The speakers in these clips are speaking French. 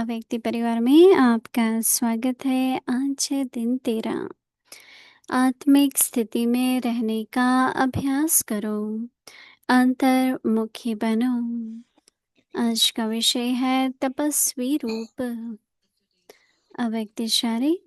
व्यक्ति परिवार में आपका स्वागत है। आज है दिन 13। आत्मिक स्थिति में रहने का अभ्यास करो, अंतर्मुखी बनो। आज का विषय है तपस्वी रूप। अव्यक्तिशारी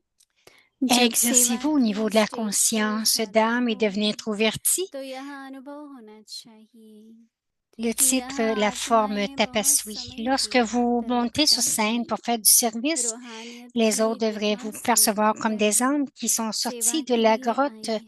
जब सेवा Exercez-vous au niveau के de la स्टेज पर conscience जाते d'âme et हो devenez introverti. तो यह अनुभव होना चाहिए Le कि titre, यहाँ la forme आत्माएं बहुत tapasui. समय Lorsque के vous montez sur अंतर्मुखता scène pour faire du service, रूहानियत les की autres devraient गुहा vous से percevoir comme des होकर âmes qui sont सेवा sortis de के la लिए grotte आई हैं।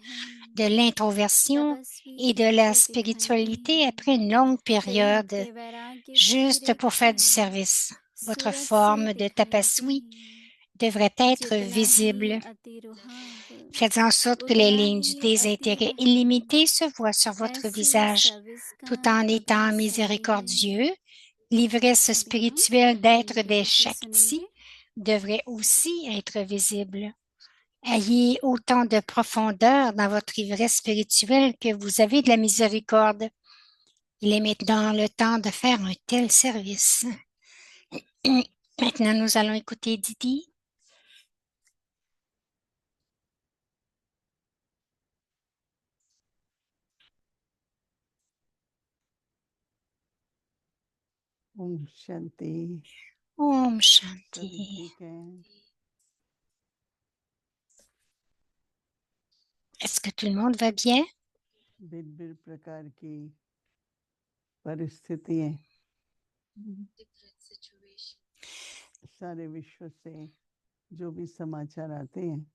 de l'introversion तपस्वी et de la कैसे दिखाई spiritualité après une longue वे période हटके वैराग्य से juste pour faire du रहकर service. Votre सूरज से forme de दिखलाते tapasui हैं। devrait être जितना ही visible. अतिरुहाव Faites en sorte que les उतना lignes du ही désintérêt illimité अतिरहम se voient sur votre ऐसे visage, सर्विस का tout en étant अभ्यास चलते हैं। miséricordieux. L'ivresse अभी हम spirituelle d'être गीता des जी से Shakti सुनेंगे। devrait aussi être visible. Ayez autant de profondeur dans votre ivresse spirituelle que vous avez de la miséricorde. Il est maintenant le temps de faire un tel service. Maintenant, nous allons écouter Didi. Om Shanti. Om सभी Shanti. ठीक हैं? Est-ce que tout le monde va bien? भिन्न-भिन्न प्रकार की परिस्थितियां सारे विश्व से जो भी समाचार आते हैं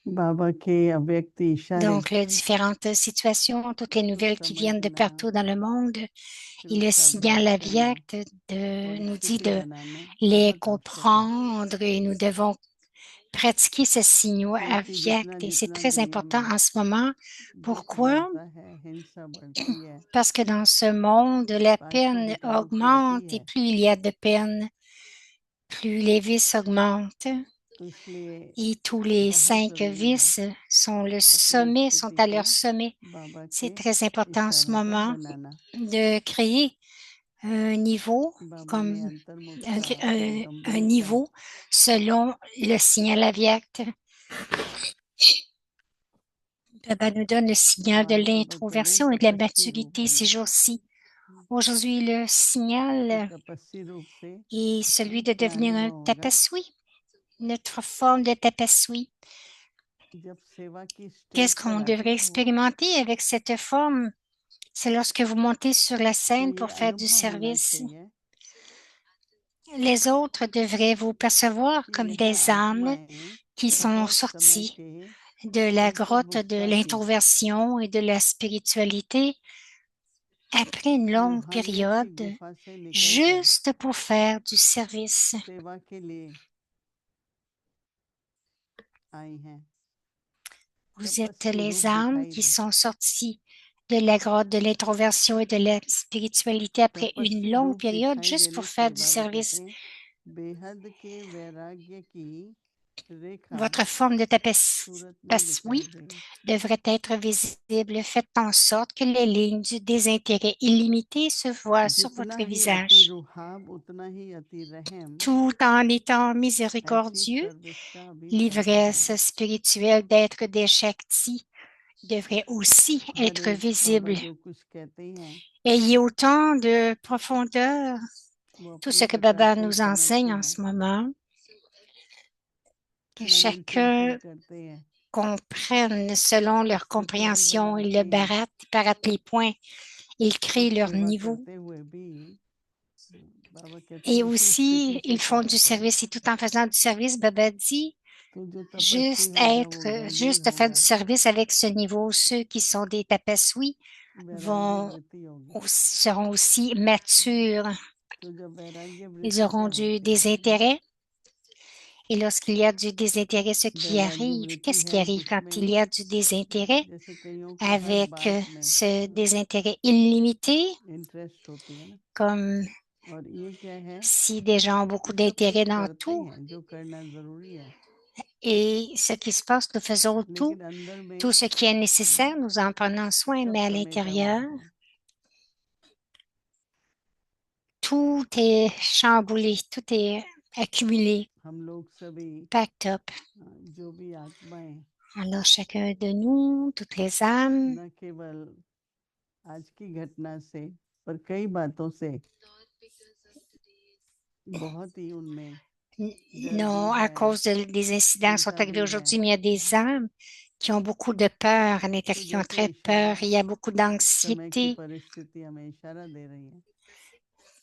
बाबा के अव्यक्त इशारे Donc, les différentes situations, toutes les nouvelles qui viennent de समझना, partout dans le monde, et फिर le उसका signal अभ्यास करना aviaque nous dit स्थिति de बनाना les बहुत आवश्यक है। comprendre et nous devons pratiquer ces signaux क्योंकि aviaques जितना et c'est जितना très दुनिया important में en ce moment. दुख Pourquoi? बढ़ता है, हिंसा बढ़ती है, Parce que dans ce monde, la peine पाशविकता बढ़ती augmente et है, plus il y a de peine, plus les vices augmentent. तो इसलिए Et tous les बहुत 5 जरूरी है vices sont le अपनी sommet, sont स्थिति à को leur sommet. बाबा C'est के très important en ce इशारों पर moment बनाना। de créer un niveau बाबा comme ने अंतर्मुखता, un गंभीरता, niveau selon le signal aviaque. Baba nous donne le signal de वास्तव में चले l'introversion et de la तपस्वी रूप maturité ces में jours-ci. Aujourd'hui, le कि signal तपस्वी रूप से est celui de क्या devenir un अनुभव होगा tapasui, notre forme de tapasui. जब सेवा की Qu'est-ce स्टेज qu'on पर आते devrait हो, expérimenter avec cette forme? C'est lorsque vous montez sur la तो scène ये pour faire du अनुभव होना service. चाहिए Les autres devraient vous percevoir कि comme यह des âmes आत्माएं qui sont बहुत समय sorties के de la grotte de अंतर्मुखता की l'introversion et de la spiritualité après une longue रूहानियत की période गुफा से निकलकर juste pour faire du service. सेवा के लिए आई हैं। Vous êtes तपस्वी les रूप âmes दिखाई qui दे। sont sorties de la grotte de l'introversion et de la spiritualité après une तपस्वी longue रूप période दिखाई juste देने pour faire से du बाबा कहते service. हैं बेहद के वैराग्य की रेखा Votre forme de सूरत में tapasui दिखाई दे। devrait être visible. Faites en sorte que les lignes du désintérêt illimité se voient sur जितना votre ही अति visage. रुहाब उतना ही अति रहम Tout en étant ऐसी miséricordieux, सर्विस का भी फर्ज है। l'ivresse spirituelle d'être des Shakti devrait aussi हर être एक बाबा visible. जो कुछ कहते हैं Ayez autant de profondeur, वो tout अपने ce que प्रकार Baba से ही nous समझते enseigne en हैं, ce moment, que मनन चिंतन chacun करते हैं। comprenne selon leur स्थिति ही compréhension. Ils बनाते le हैं baratent les points, ils और créent leur सेवा niveau. करते हुए भी बाबा कहते हैं Et उसी स्थिति aussi, से ils font du पहुंचते हैं। service. Et tout en faisant du service, Baba dit, तो जो तपस्वी juste होगा वो गंभीर juste faire du होगा, service avec ce niveau. Ceux qui sont des tapasouis वैराग्य vont, वृत्ति होगी। seront aussi matures. तो जब वैराग्य Ils वृत्ति auront क्या du होती है? désintérêt. Et lorsqu'il y a du désintérêt, ce qui वैराग्य arrive, वृत्ति qu'est-ce qui है arrive quand il जिसमें y a du désintérêt? जैसे कईयों को हर Avec बात में ce désintérêt illimité, इंटरेस्ट होती है ना, comme और ये क्या है si des gens ont कि beaucoup सब कुछ d'intérêt dans करते tout, हैं जो करना जरूरी है, et ce qui se passe, nous faisons tout, लेकिन अंदर में tout ce qui est nécessaire, nous en prenons soin, सब mais à समेटा हुआ l'intérieur, है। tout est chamboulé, tout est accumulé, हम लोग सभी packed up. जो भी आत्माएं Alors, chacun de nous, toutes les âmes, न केवल आज की घटना से पर कई बातों से बहुत ही उनमें डर भी non, à है, cause des incidents qui sont चिंता arrivés भी है। aujourd'hui, mais il y a des âmes qui ont beaucoup de peur à तो l'intérieur, qui ont जैसे très इशारा peur. Il y a beaucoup समय की d'anxiété. परिस्थिति हमें इशारा दे रही है कि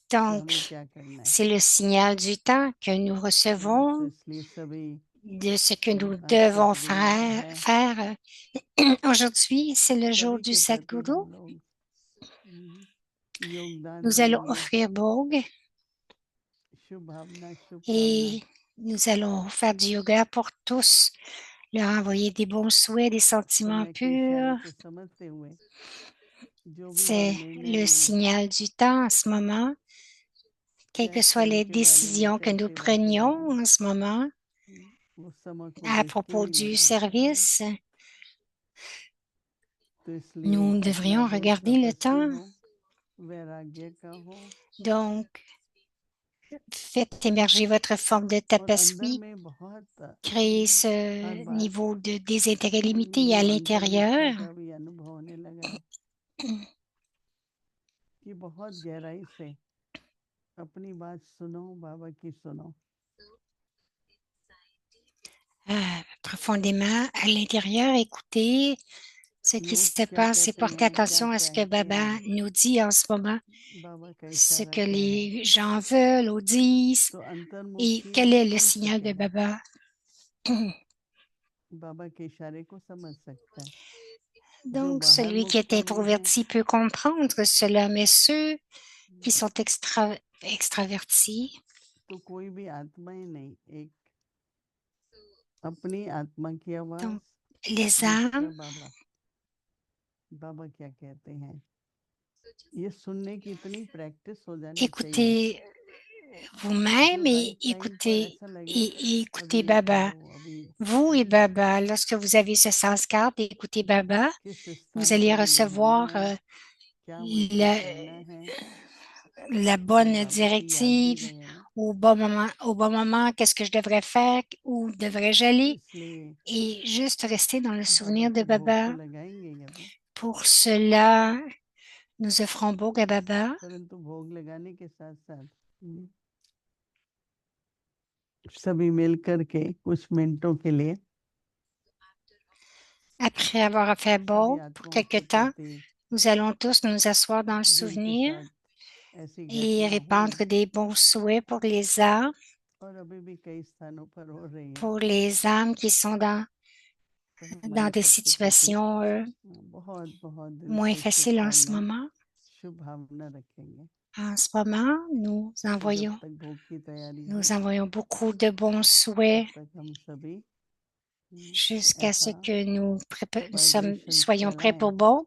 Donc, हमें क्या करना है। c'est le signal du temps que nous तो recevons इसलिए सभी de ce que nous आज devons सतगुरु है, faire. Aujourd'hui, c'est le jour सभी du के प्रति Sadhguru. हम लोग योगदान Nous allons देंगे, offrir Bhog शुभ भावना शुभकामना et nous allons faire du yoga pour tous, leur envoyer des bons souhaits, des sentiments समय के इशारे purs. को समझते हुए जो भी हम C'est निर्णय le लें, signal du temps en ce moment. Quelles que क्या soient कर्म les के बारे में, décisions que क्या nous सेवा के बारे prenions में, en ce moment वो समय को à देखते propos हुए du निर्णय करेंगे। service, तो इसलिए nous अपना devrions बोध regarder le तपस्वी temps. हो, वैराग्य का हो Donc, faites émerger votre forme de और अंदर tapasvi, में बहुत créez हर ce बात niveau de désintérêt limité à जो अंतर निष्ठा l'intérieur. का भी अनुभव होने लगा है कि बहुत गहराई से अपनी बात सुनो, बाबा की सुनो। Profondément à l'intérieur, écoutez ce qui लोग se क्या passe et कहते portez हैं, क्या attention à ce que चाहते Baba हैं, nous dit en ce moment, बाबा का ce इशारा que क्या है। les gens veulent ou disent तो et अंतर्मुखी quel est le समझ signal de सकेगा, Baba. बाबा के इशारे को समझ सकता है। जो Donc, बाहर celui qui est मुखपणी है, introverti peut comprendre cela, mais ceux qui sont extravertis, तो कोई भी आत्मा ही नहीं, एक अपनी आत्मा की आवाज, donc les दूसरा âmes, बाबा, बाबा क्या कहते हैं, ये सुनने की इतनी प्रैक्टिस हो जानी चाहिए écoutez जो vous-même राइट टाइम पर et ऐसा लगे écoutez अभी Baba. करो, अभी Vous et Baba, lorsque vous avez ce sanskar d'écouter Baba, किस vous स्थान allez पर मुझे होना recevoir है, क्या मुझे la, करना है, la और bonne बाबा की याद भी directive रहे। au bon moment, qu'est-ce que je devrais faire, où devrais-je तो aller, इसलिए et juste rester dans le बाबा souvenir de को भोग तो Baba. लगाएंगे ही अभी, Pour cela, nous offrons Bhog à Baba. परंतु भोग लगाने के साथ साथ सभी मिलकर के कुछ मिनटों के लिए Après avoir fait सभी Bhog pour आत्माओं quelque के temps, प्रति nous allons tous nous asseoir dans le जिनके souvenir साथ ऐसी et घटना हो, répandre des bons souhaits और अभी भी कई स्थानों पर हो रही है, pour les âmes qui sont तो dans हमारे des सबके प्रति situations बहुत बहुत दिल moins से faciles en ce शुभकामनाएं, moment. शुभ भावना रखेंगे। En ce moment, तो जब तक भोग की तैयारी हो, nous envoyons beaucoup de bons तब souhaits तक हम सभी jusqu'à ce ऐसा que वाइब्रेशन soyons prêts फैलाएं pour Bhog.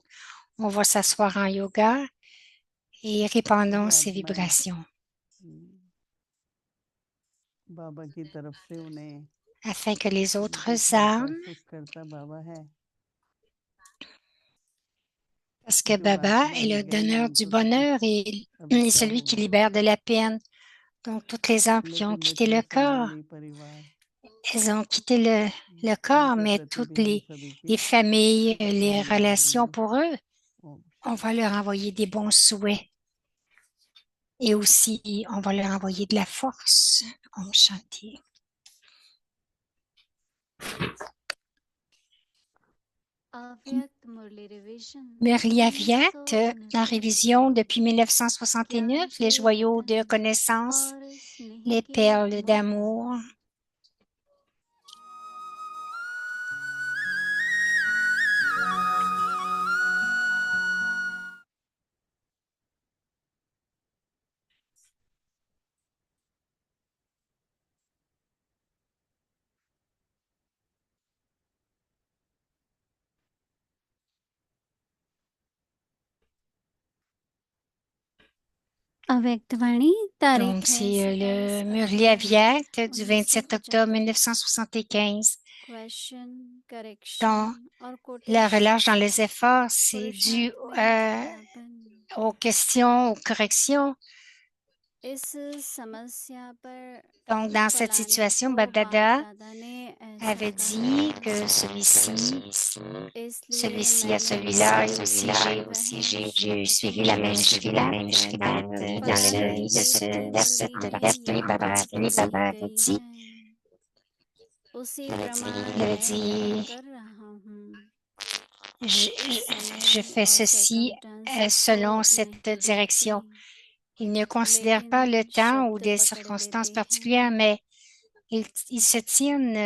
On va s'asseoir en yoga et जो répandons ces आत्माएं vibrations बाबा की तरफ से उन्हें afin que les autres दिखाता âmes, सुख करता बाबा है, parce que जो Baba आत्माएं est le गई donneur du उनको तो bonheur कुछ अभी et क्या celui qui होगा, libère de la peine. Donc, toutes les âmes qui ont लेकिन quitté मित्र le corps, संबंधी परिवार elles ont quitté le corps, उनके mais प्रति toutes भी हम सभी les की familles, शुभ les कामनाएं relations रहेंगी। pour eux, Om on va leur envoyer des bons souhaits et aussi on va leur envoyer de la force. Om Shanti. Murli Avyat, en révision depuis 1969, les joyaux de connaissance, les perles d'amour. अव्यक्तवाणी तारीख Donc, है c'est 27 le Murli अक्टूबर Avyat du 27 octobre 1975। 1975. Question correction Dans और la relâche dans quotation les efforts, c'est dû पुरुषार्थ में विज्ञापन aux questions, aux corrections. Donc, dans cette situation, Baba avait dit que celui-ci à celui-là, et aussi j'ai suivi la même Shrivate dans le lit de cette personne. Baba avait dit, il avait dit, je fais ceci selon cette direction. Il ne considère pas le temps ou des circonstances particulières, mais ils se tiennent,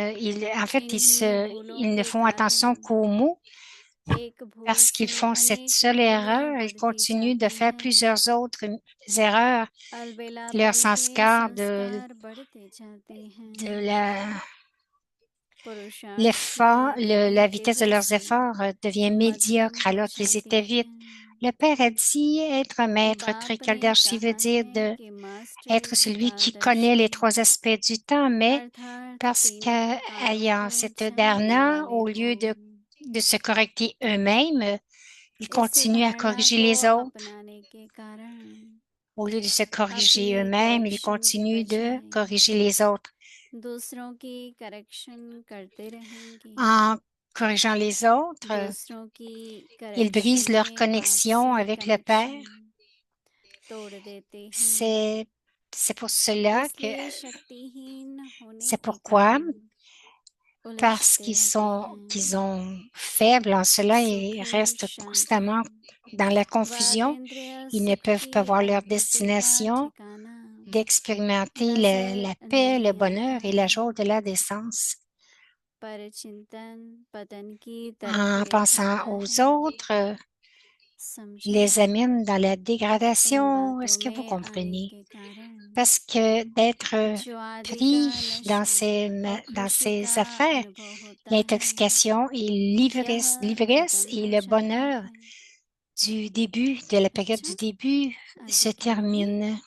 en fait, ils ne font attention qu'aux mots parce qu'ils font cette seule erreur. Ils continuent de faire plusieurs autres erreurs. Leur sanskar de l'effort, la vitesse de leurs efforts devient médiocre alors qu'ils étaient vite. Le père a dit être un maître Trikaldarshi veut dire être celui qui connaît les trois aspects du temps, mais parce qu'ayant cette dharna, au lieu de se corriger eux-mêmes, ils continuent à corriger les autres. Au lieu de se corriger eux-mêmes, ils continuent de corriger les autres. En corrigeant les autres, ils brisent leur connexion avec le Père. C'est pour cela que c'est pourquoi, parce qu'ils ont faibles en cela, ils restent constamment dans la confusion. Ils ne peuvent pas voir leur destination, d'expérimenter la paix, le bonheur et la joie de la décence. En pensant aux autres, les amène dans la dégradation. Est-ce que vous comprenez? Parce que d'être pris dans ces affaires, l'intoxication et l'ivresse et le bonheur du début, de la période du début, se terminent.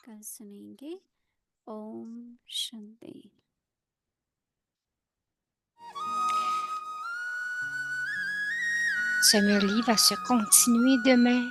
Ce Murli va se continuer demain.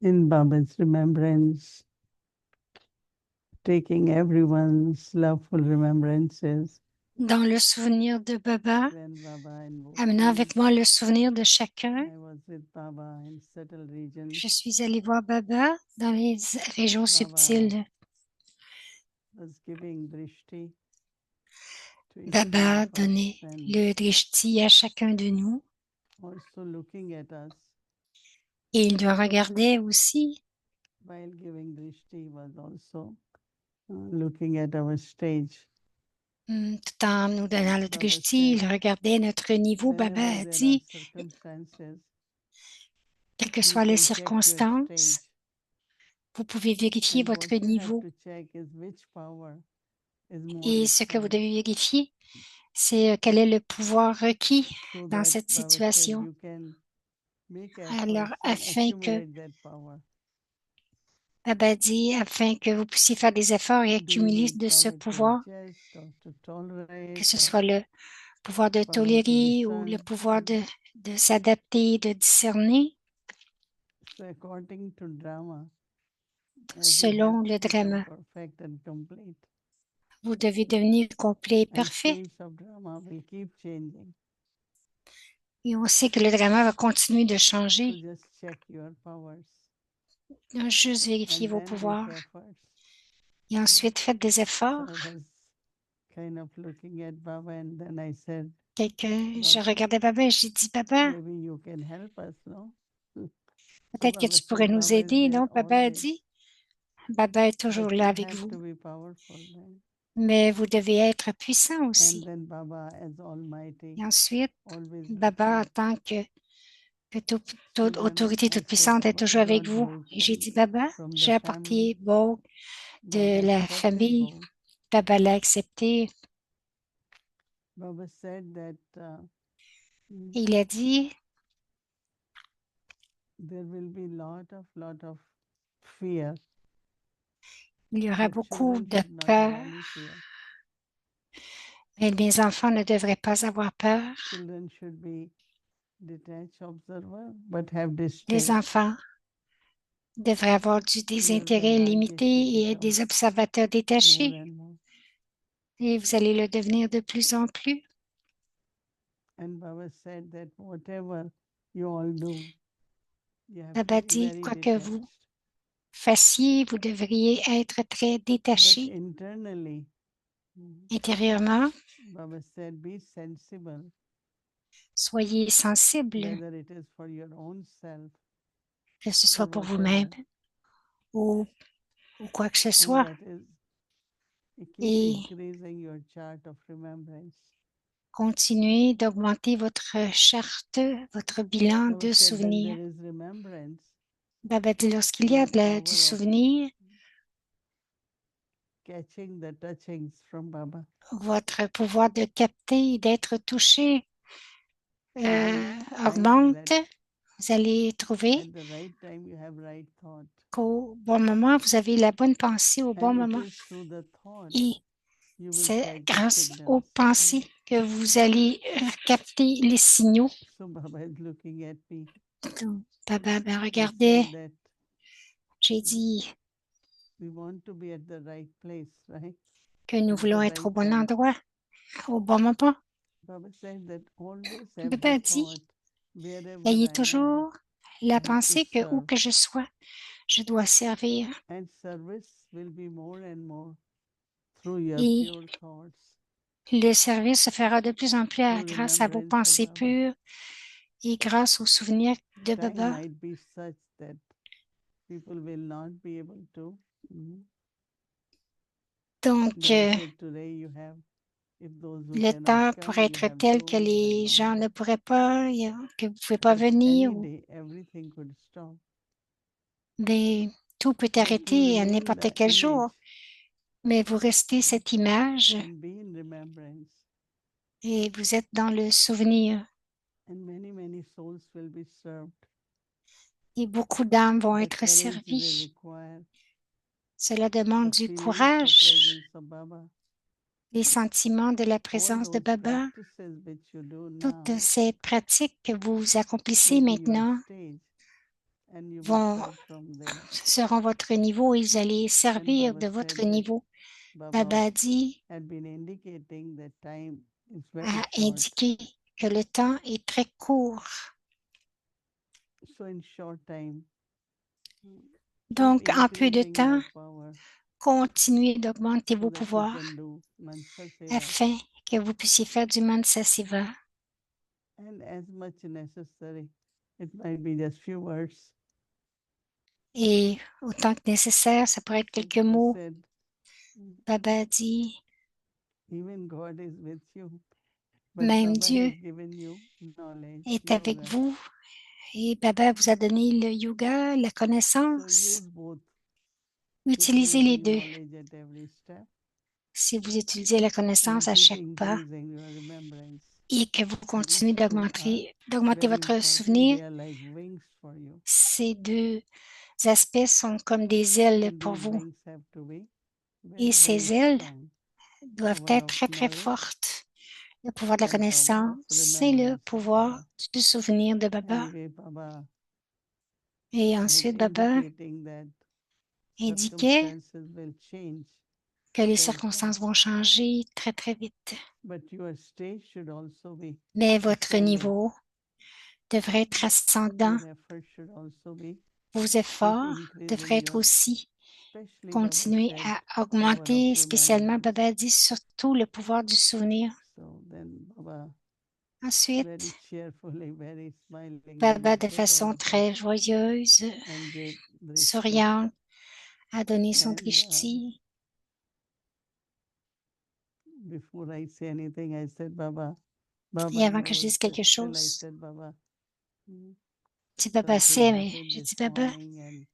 In Baba's remembrance, taking everyone's loveful remembrances, Dans le souvenir de Baba, when Baba invoked amenant me, avec moi le souvenir de chacun, I was with Baba in subtle regions. je suis allée voir Baba dans les régions subtiles. Was giving drishti to each Baba one of us donnait and le drishti à chacun de nous also looking at us et il nous regardait aussi. while giving drishti was also looking at our stage. Tout en nous donnant le Baba drishti, il said, regardait notre niveau. Baba whenever a there are dit, circumstances, quelles que you soient les can check your circonstances, stage. vous pouvez vérifier And votre what you have niveau. to check is which power is more Et ce que vous required. devez vérifier, c'est quel est le pouvoir requis So dans that cette Baba said, situation. you can make Alors, efforts and accumulate that power. Baba dit, afin que vous puissiez faire des efforts et Do you accumuler need de ce power to pouvoir, adjust or to que tolerate ce or soit le pouvoir de power to tolérer ou le discern? pouvoir de s'adapter, de discerner So according to drama, as you have selon le to become drama. perfect and complete, Vous devez devenir complet et and parfait. stage of drama will keep changing. Et on sait que le drama va continuer de So changer. just check your powers Donc, juste vérifier and vos then make pouvoirs. efforts. Et ensuite, faites des So efforts. I was kind of looking at Baba and then I said, Je Baba, regardais Baba et j'ai dit, Baba, maybe you can help us, no? So peut-être que Baba tu pourrais said, nous Baba is aider. there Donc, Baba a always, dit, Baba est toujours but là you avec have vous. to be powerful, man. Mais vous devez être puissant And aussi. then Baba as Almighty, Et ensuite, always with Baba, en you. tant que que toute So then autorité I said, toute-puissante est Baba, I toujours avec brought vous. Bhog Et j'ai dit, from Baba, the j'ai apporté family. Bog de Baba la accepted famille. Bhog. Baba l'a accepté. Baba said that Et il a dit, there will be lot of fear, il y aura but beaucoup children de should not have peur. any fear. Mais mes enfants ne devraient pas avoir peur. Children should be detached observer, but have Les distaste. enfants devraient avoir des intérêts limités et être des observateurs détachés. More and more. Et vous allez le devenir de plus en plus. And Baba said that whatever you all do, you have Baba to be dit, very quoi que detached. vous fassiez, vous devriez être très But détaché. internally, Intérieurement, Baba said, be sensible, soyez sensible, whether it is for your own self que ce or soit pour vous-même whatever. ou quoi que ce And soit. that is, keep Et increasing your chart of remembrance. continuez d'augmenter votre charte, votre bilan Baba de said, when souvenirs. there is remembrance, Baba dit, lorsqu'il y a your power du of souvenir, catching the touchings from Baba. votre pouvoir de capter et d'être touché You will find augmente. that Vous allez trouver at the right time you have right thought. qu'au bon moment, vous avez la bonne pensée au bon And it moment. is through the thought Et you will c'est catch the grâce aux signals. pensées que vous allez capter les signaux. So Baba is looking at me. Donc, Baba me He regardait. said that J'ai dit we want to be at the right place, right? que nous At the voulons être au right bon time. endroit, au bon moment. Baba said that always have Baba a the dit, thought wherever ayez I am, toujours la I have to pensée que où serve. que je sois, je dois servir. And service will be more and more through your Et pure thoughts. le service se fera de plus en plus Through grâce à vos remembrance of pensées Baba. pures et grâce aux souvenirs de Time Baba. might be such that people will not be able to. Donc, Baba said today you have, if those who le cannot temps come, pourrait you être have tel que 2 by les 1. gens ne pourraient pas, que vous ne pouvez pas But venir. any day, everything could stop. Mais tout peut But you arrêter à remain n'importe the quel image jour. Mais vous restez cette image and be in remembrance. et vous êtes dans le souvenir. And many souls will be served. Et beaucoup d'âmes vont The être courage will servies. require Cela the demande du feelings of courage, presence of Baba. les sentiments de la All présence de those Baba. practices which you do Toutes now ces pratiques que vous accomplissez will be your maintenant stage, and you will vont, serve from there. seront votre niveau et vous allez And servir Baba de votre said that niveau. Baba Baba a dit, had been indicating that time is very a short. indiqué que le temps est très court. So in short time, Donc, keep en peu de increasing temps, your power continuez d'augmenter so vos that you pouvoirs can do Mansa Seva. afin que vous puissiez faire du Mansa Seva. And as much necessary, it might be just few words. Et autant que nécessaire, ça pourrait être So quelques Baba mots. said, Baba a dit, even God is with you, but même Baba Dieu has given you knowledge, est avec yoga. vous. Et Baba vous a donné le yoga, la So connaissance. use both. Utilisez les deux. Knowledge at every step. Si vous utilisez la connaissance And à keep chaque pas increasing your remembrance. et que vous continuez These two are d'augmenter very votre important. souvenir, They are like wings for you. ces deux aspects sont comme des ailes And pour these vous. wings have to be Et very, ces very ailes strong. doivent Power être of très, très knowledge fortes. Le pouvoir de la and power of connaissance et le remembrance of pouvoir Baba. du souvenir de Baba. Anyway, Baba Et was ensuite, Baba indicating that indiquait circumstances will change que les very circonstances fast. vont changer très, très vite. But your stage should also be Mais votre ascending. niveau devrait être ascendant. Your effort should also be Vos keep efforts devraient increasing être your, aussi especially Baba continuer said, à power augmenter, of spécialement, remembrance. Baba dit, surtout le pouvoir du souvenir. So then Baba very Ensuite, cheerfully, very smiling, Baba, de gave façon our très blessing joyeuse, and gave drishti. souriante, a donné son And drishti. before I say anything, I said, Baba, Baba Et avant que je knows. dise quelque Still I chose, said, Baba, dis Baba, Something c'est, mais happened je this dis Baba, morning and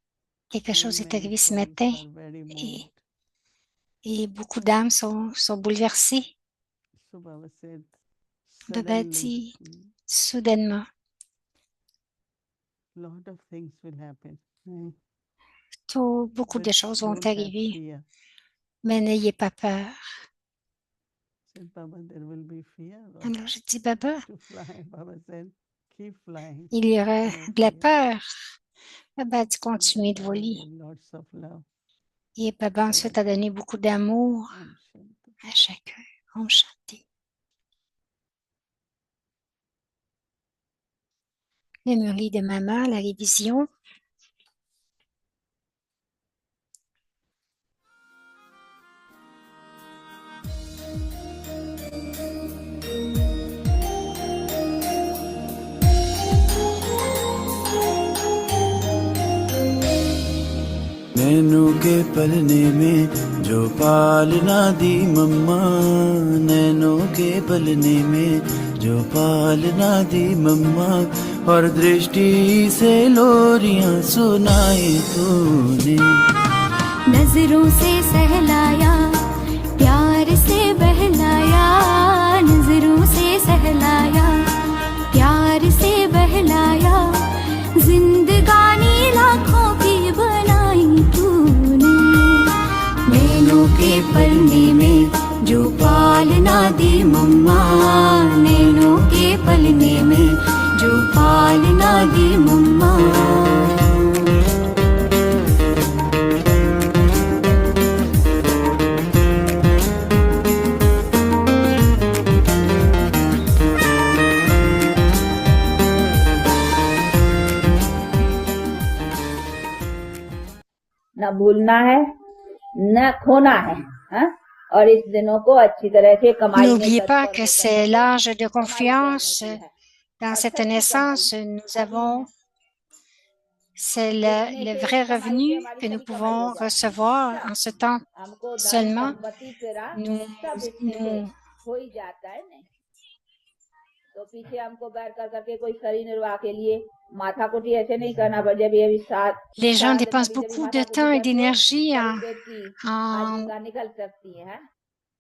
quelque so chose est many arrivé ce souls matin are very et, moved. et beaucoup d'âmes sont bouleversées. So Baba said, Baba suddenly, dit, soudainement, lot of things will happen. beaucoup de But choses vont don't have arriver, fear. mais n'ayez pas peur. Said, Baba, there will be fear Alors je dis, Baba, to fly. Baba said, keep flying. il y aura No de la fear. peur. Baba dit, continuez de Baba voler. gave lots of love. Et Baba ensuite a donné beaucoup d'amour Om Shanti. à chacun. Om Shanti. Le murli de maman, la révision. नैनों के पलने में जो पालना दी मम्मा, नैनों के पलने में जो पालना दी मम्मा, और दृष्टि से लोरियां सुनाई तूने। नजरों से सहलाया, प्यार से बहलाया, नजरों से सहलाया, प्यार से बहलाया, जिंदगानी लाखों की बनाई तूने। नैनों के पलने में जो पालना दी मम्मा, नैनों के पलने में जो पालना दी मम्मा। न भूलना है न खोना है, हा? और इस दिनों को अच्छी तरह से कमाई में N'oubliez pas तत्पर que होकर c'est रहे। l'âge de कमाई confiance. करने की है। Dans और cette सच्ची naissance, कमाई nous अभी avons, है। c'est जितने le के vrai इस कमाई से revenu हमारी que nous सभी कमाई हो pouvons जाती है। recevoir सब en ce temps हमको धन seulement. संपत्ति तेरा Nous, सब इसमें से nous, हो ही जाता है। नहीं तो पीछे हमको बैठ कर करके कोई शरीर निर्वाह के लिए माथा कुटी ऐसे नहीं करना पड़। जब ये अभी les gens साथ dépensent कभी कभी beaucoup de माथा कुटी temps et करके d'énergie शरीर पेट की en, आजीविका निकल सकती है।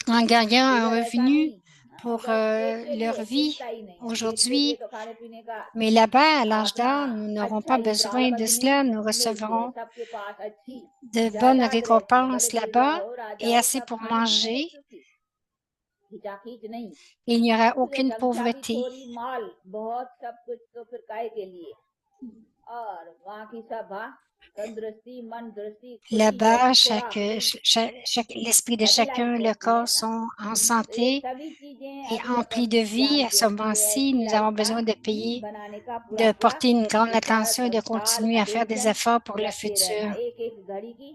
en gagnant un इधर ऐसा revenu नहीं, pour उधर पेट के leur लिए vie चिंता ही नहीं है। पेट के लिए aujourd'hui. तो खाने पीने का Mais là-bas, à l'âge अपना d'or, nous n'aurons अच्छा pas ही besoin de प्राणबंधनी cela. Nous मिलती है। recevrons सबके पास अच्छी de bonnes जायदाद रहती है। भले récompenses बीरबल là-bas हो राजा et हो, assez सब pour खाने पीने में manger. सुखी, खींचाखींच नहीं। Il n'y aura इसलिए aucune संख्या भी pauvreté. थोड़ी, माल बहुत, सब कुछ तो फिर काय के लिए। और वहाँ की सभा तंदुरुस्ती, मन दृष्टि, खुशी Là-bas, जैसी खुराक l'esprit de happy life chacun, le होती है corps ना। sont en तो ये santé सभी चीजें et अभी emplis अपन de vie. À जानते ce हैं कि ये moment-ci, ऐसी nous avons लाइफ का besoin de payer, बनाने का पूरा de पूरा porter une grande विचार attention et de संथाल continuer à faire des आयोजन efforts pour le रखते रहना। futur. एक एक घड़ी की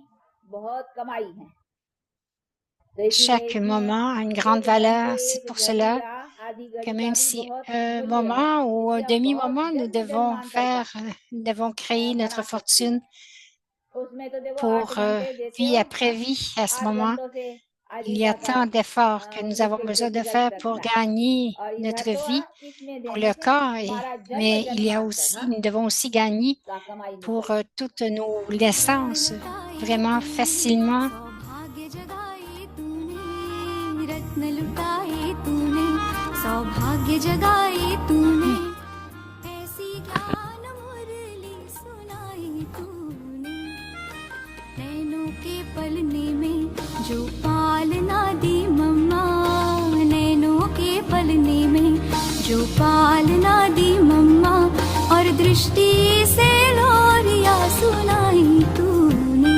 बहुत कमाई है। तो इसीलिए Chaque इसमें moment a une grande एक घंटे, valeur. C'est एक pour घड़ी cela या आधी que घड़ी का même भी si बहुत un मूल्य है। moment ou un इससे हम बहुत demi-moment, nous जन्म devons जन्मांतर का faire, nous devons créer notre बना सकते fortune हैं। उसमें तो देखो 8 pour घंटे देते vie हो, après vie. À ce 8 moment, घंटों से il y a आजीविका का tant d'efforts que nous avons मुश्किल से besoin de निकल faire pour सकता है। gagner और इधर notre तो vie, किसमें pour देने le से corps, हमारा जन्म mais il y a जन्मांतर aussi, nous devons aussi gagner का कमाई pour निकले। toutes nos naissances, vraiment facilement. सौभाग्य जगाए तूने, रत्न लुटाए तूने, सौभाग्य जगाए तूने, ऐसी ज्ञान मुरली सुनाई तूने। नैनों के पलने में जो पालना दी मम्मा, नैनों के पलने में जो पालना दी मम्मा, और दृष्टि से लोरिया सुनाई तूने।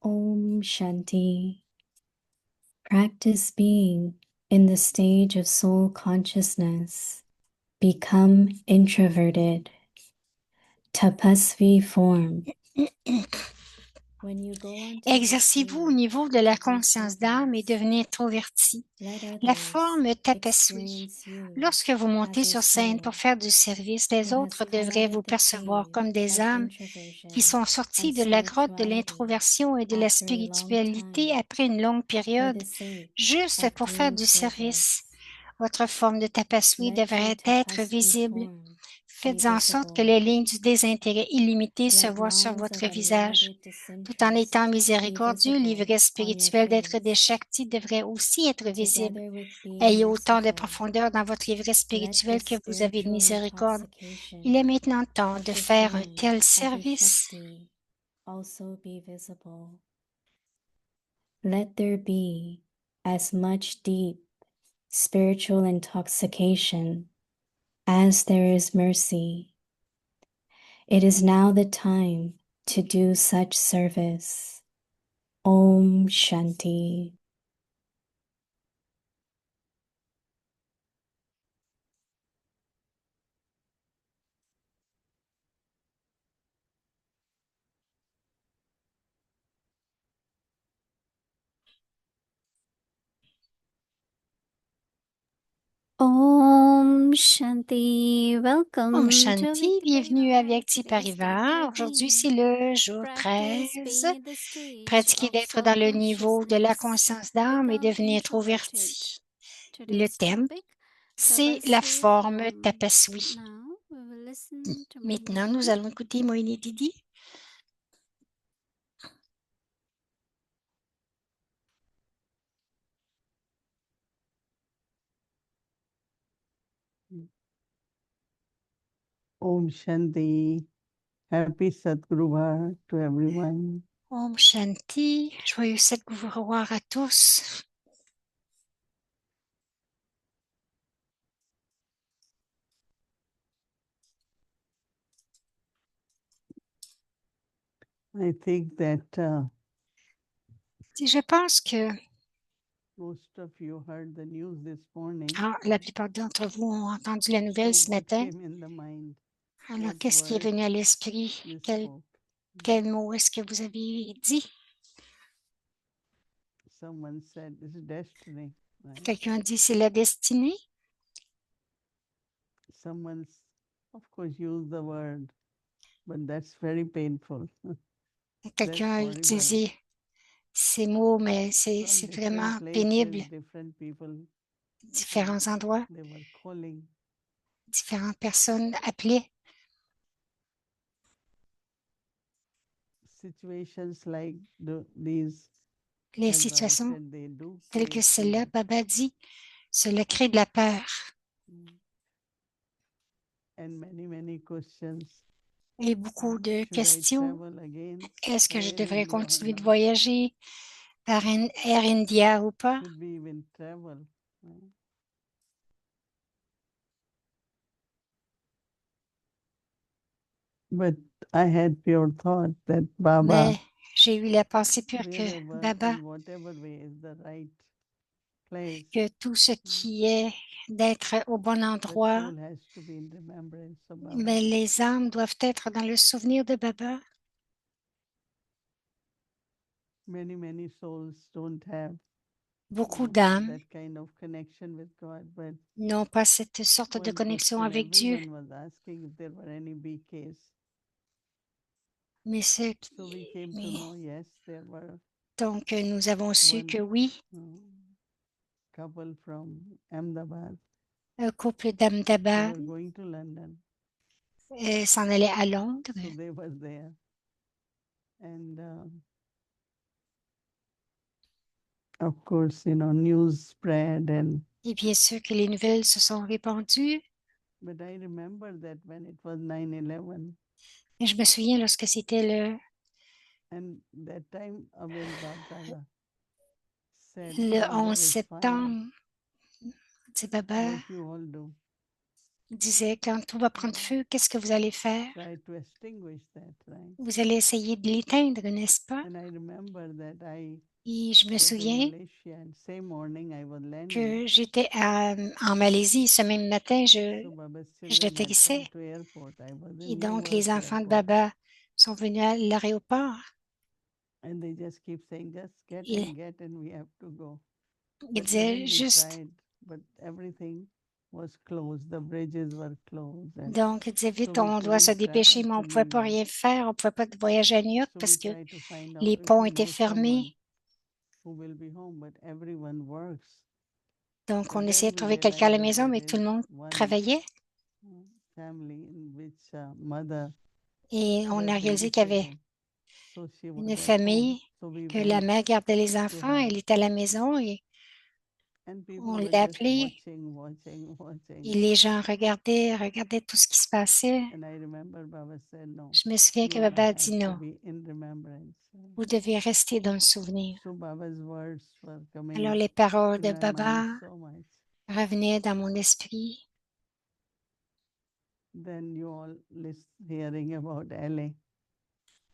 Om Shanti. Practice being in the stage of soul consciousness. Become introverted. Tapasvi form. Exercez-vous au niveau de la conscience d'âme et devenez introverti. La forme tapasui. Lorsque vous montez sur scène pour faire du service, les autres devraient vous percevoir comme des âmes qui sont sorties de la grotte de l'introversion et de la spiritualité après une longue période, juste pour faire du service. Votre forme de tapasui devrait être visible. Faites en sorte que les lignes du désintérêt illimité se voient sur votre visage. Tout en étant miséricordieux, l'ivresse spirituelle d'être des Shaktis devrait aussi être visible. Ayez autant de profondeur dans votre ivresse spirituelle que vous avez de miséricorde. Il est maintenant temps de faire un tel service. Let there be as much deep spiritual intoxication as there is mercy. It is now the time to do such service. Om Shanti. Om Shanti, welcome Om to Shanti, Vyakti bienvenue à Vyakti Parivar. Parivar. Aujourd'hui, c'est le jour 13. Pratiquez d'être dans le niveau de la conscience d'âme et devenir introverti. Le thème, c'est la forme tapasui. Maintenant, nous allons écouter Moini Didi. Om Shanti. Happy Sadguruvar to everyone. Om Shanti, joyeux Sadguru à tous. I think that Je pense que most of you heard the news this morning. la plupart d'entre vous ont entendu la nouvelle So ce what matin. came in the mind? Alors, What qu'est-ce qui est word venu à l'esprit? you Quel spoke? mot est-ce que vous avez dit? Someone said this is destiny. Right? Quelqu'un dit c'est la destinée. Someone's, of course, used the word, but that's very painful. Quelqu'un a horrible. utilisé ces mots, mais c'est From different vraiment places, pénible. different people, Différents endroits, they were calling. différentes personnes appelaient. Situations like these, Les as Baba situations said, they do telles que create celle-là, fear. Baba dit, cela crée de la peur And many questions. et beaucoup de Should I questions. travel again? Est-ce que je Air devrais India or continuer de not? voyager par Air India ou pas? Should we even travel? Right? But I had pure thought that Baba, Mais j'ai eu la pensée pure que wherever, Baba, in whatever way is the right place, que tout ce qui est d'être au bon the endroit, soul has to be in remembrance of Baba. mais les âmes doivent être dans le souvenir de Baba. Many souls don't have Beaucoup d'âmes that kind of connection with God, but n'ont pas cette sorte de one connexion question avec Dieu. everyone was asking if there were any BKs. Mais ce qui- So we came to mais- know, yes, there were donc, nous avons su one que oui, couple from Ahmedabad. un couple They d'Ahmedabad were going to London, s'en allait à Londres. so they was there. And of course, news spread, and Et bien sûr que les nouvelles se sont répandues. but I remember that when it was 9/11, Et je me souviens lorsque c'était and that time Abel Baba said, le "When 11 there is fire, septembre. C'est Baba what you all do, disait, quand tout va prendre feu, qu'est-ce que vous allez faire? try to extinguish that, right?" Vous allez essayer de l'éteindre, n'est-ce pas? And I remember that I Et je me was in souviens Malaysia, and same morning I was landing. que j'étais en Malaisie. Ce même matin, So Baba's children had j'atterrissais. come to airport. I was Et in donc, Newark les enfants de airport. Baba sont venus à l'aéroport. And they just keep saying, just get Il, and we have to go. il But disait even we juste, tried, but everything was closed. The bridges were closed. And donc il disait so vite, we on doit se couldn't dépêcher, travel mais on to ne pouvait New pas York. rien faire, on ne pouvait pas voyager à New York So parce we que tried to find les out if ponts we étaient know someone fermés. who will be home, but everyone works. Donc, on But essayait then de we trouver quelqu'un à la realized maison, that mais there tout le is monde one travaillait. family in which mother Et on were a very réalisé qu'il y avait sick. So she was une at home. famille, So we que la went mère gardait les to enfants, her. elle était à la maison et And people on were l'a just appelée. watching. Et les gens regardaient tout ce qui se passait. And I remember Baba said, no, Je me souviens que you Baba a have dit to non, be in remembrance. vous devez rester dans le souvenir. So Baba's words were Alors coming les paroles to de my mind Baba so much. revenaient dans mon esprit. Then you all hearing about LA.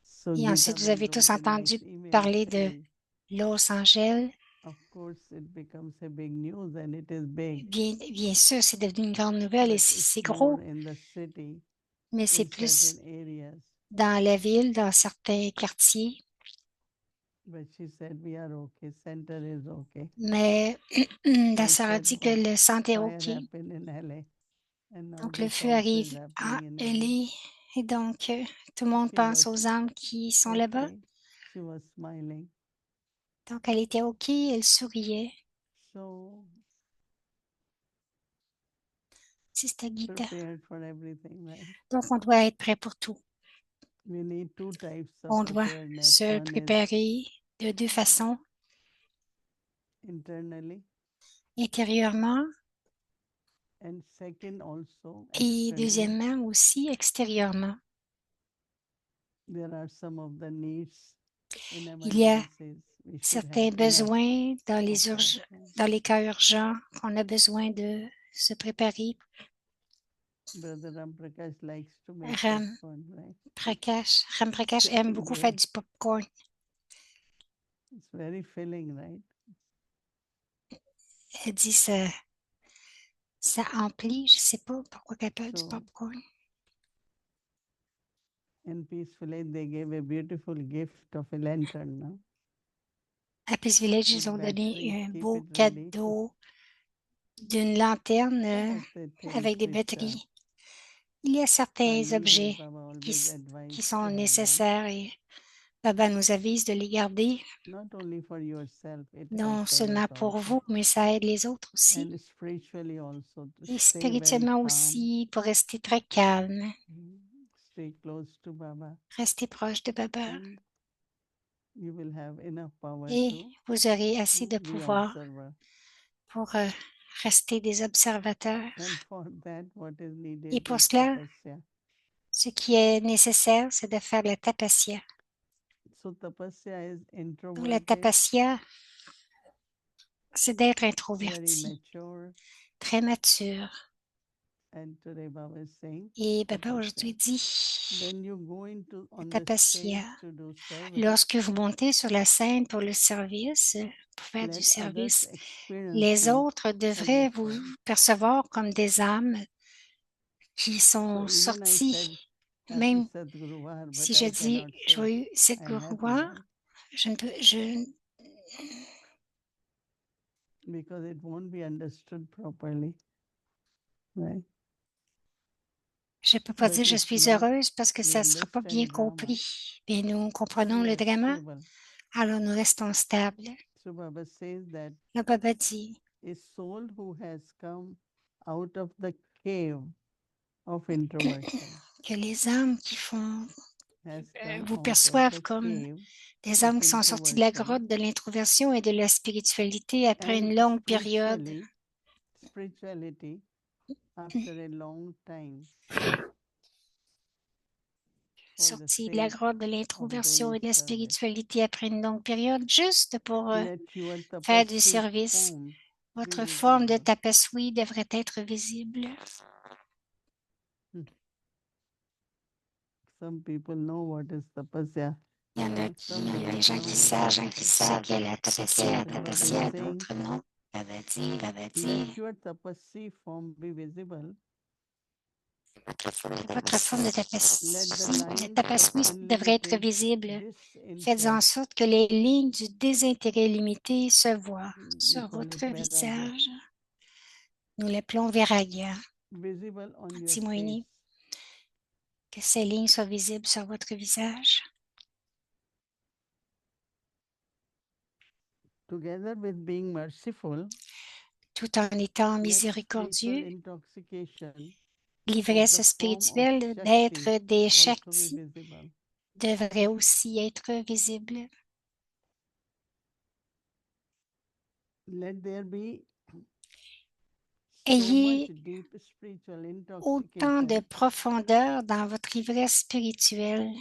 So Et ensuite, vous avez tous entendu parler de Los Angeles. of course, it becomes a big news and it is big. Bien sûr, c'est devenu une grande nouvelle et But c'est it's gros, more in the city, mais c'est in plus certain areas. dans la ville, dans certains quartiers. But she said we are okay. Center is okay. Mais la I sœur a said, dit que le centre est fire OK. happened in LA. And now Donc le this feu also arrive is à happening in LA. LA. Et donc, tout le monde She pense was aux âmes qui sont là-bas. okay. She was smiling. Donc, elle était OK, elle souriait. So C'était Gita. prepared for everything, right? Donc, on doit être prêt pour tout. We need two types of On doit preparedness. se One is préparer de deux façons, internally, intérieurement and second also et externally. deuxièmement aussi extérieurement. There are some of the needs in Il y a emergencies. We should certains have enough besoins dans les, of that, right? dans les cas urgents qu'on a besoin de se préparer. Brother Ram Prakash likes to make Ram popcorn, right? Prakash aime beaucoup faire du popcorn. It's very filling, right? Elle dit ça emplit, je ne sais pas pourquoi elle parle du So, popcorn. in Peace Village, they gave a beautiful gift of a lantern, no? À Peace Village, ils With ont donné battery, un keep beau it ready. cadeau d'une lanterne Some of the things avec des which batteries. Il y a certains are needed, objets Baba qui always advised sont to have them. nécessaires et Baba nous avise de les garder, Not only for yourself, it non helps seulement others pour also. vous, mais ça aide les autres aussi. And spiritually also, to Et stay very spirituellement calm, aussi, pour rester très calme, stay close to Baba, rester proche de Baba. and you will have enough power Et to vous aurez assez de be pouvoir observer. pour rester des observateurs. And for that, what is needed Et pour is cela, tapasya. ce qui est nécessaire, c'est de faire la tapasya. So tapasya is Donc, la introverted, tapasya, c'est d'être very introverti, mature. très mature. And today Baba is saying, Et Baba tapasya. aujourd'hui dit, When you go into on the tapasya, stage to do service, lorsque vous montez sur la scène pour le service, pour faire du let service, others experience les you autres as devraient a vous friend. percevoir comme des âmes qui sont So even I said, sorties. Happy Même Sadguru Var, si but je I dis cannot say joyeux cette I'm happy, Gurwa, right? je ne peux, Because it won't be understood properly, right? je peux pas But dire je if suis not, heureuse parce que we ça ne sera pas bien understand drama, compris. Mais nous so comprenons we le are drama, stable. alors nous restons stables. So Baba says that Le Baba dit, a soul who has come out of the cave of introversion que les âmes qui font, has come vous out of perçoivent the comme cave des of âmes qui sont sorties de la introversion grotte de l'introversion et de la spiritualité après and une longue période, spirituality after a long time for the sorties de la sake grotte de of l'introversion doing et de la service. spiritualité après une longue période, juste pour Let your faire du tapasya service. form be Votre forme de visible. tapaswi devrait être visible. Some people know what is tapasya. Il y en a des gens qui savent qu'il y a la tapasya, d'autres non. Baba dit. Let your tapasya form be visible Votre forme de Let the tapaswi lines devrait être unlimited visible. Faites en disinterest. sorte que les lignes du désintérêt limité se voient We sur call votre it vairagya. visage. Nous l'appelons Vairagya. Visible on your face. Antimoini. Que ces lignes soient visibles sur votre visage. Together with being merciful, Tout en étant let spiritual miséricordieux, intoxication of l'ivresse the form of spirituelle Shakti d'être des also be Shaktis visible. devrait aussi être visible. Let there be so Ayez much deep spiritual autant de intoxication profondeur dans votre ivresse spirituelle,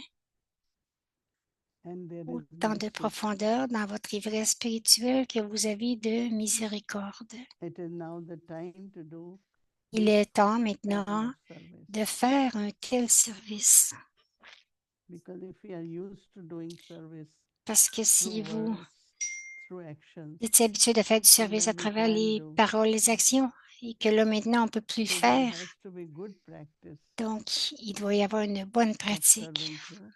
and there is autant de mercy. profondeur dans votre ivresse spirituelle que vous avez de miséricorde. It is now the time to do Il this est temps kind maintenant of service. de faire un tel service. Because if we are used to doing service Parce que si through vous words, through actions, étiez habitué de faire du so service that à we travers can les do. paroles, les actions, et que là maintenant on ne peut plus le So there faire, has to be good practice donc il doit y avoir une bonne of pratique serving through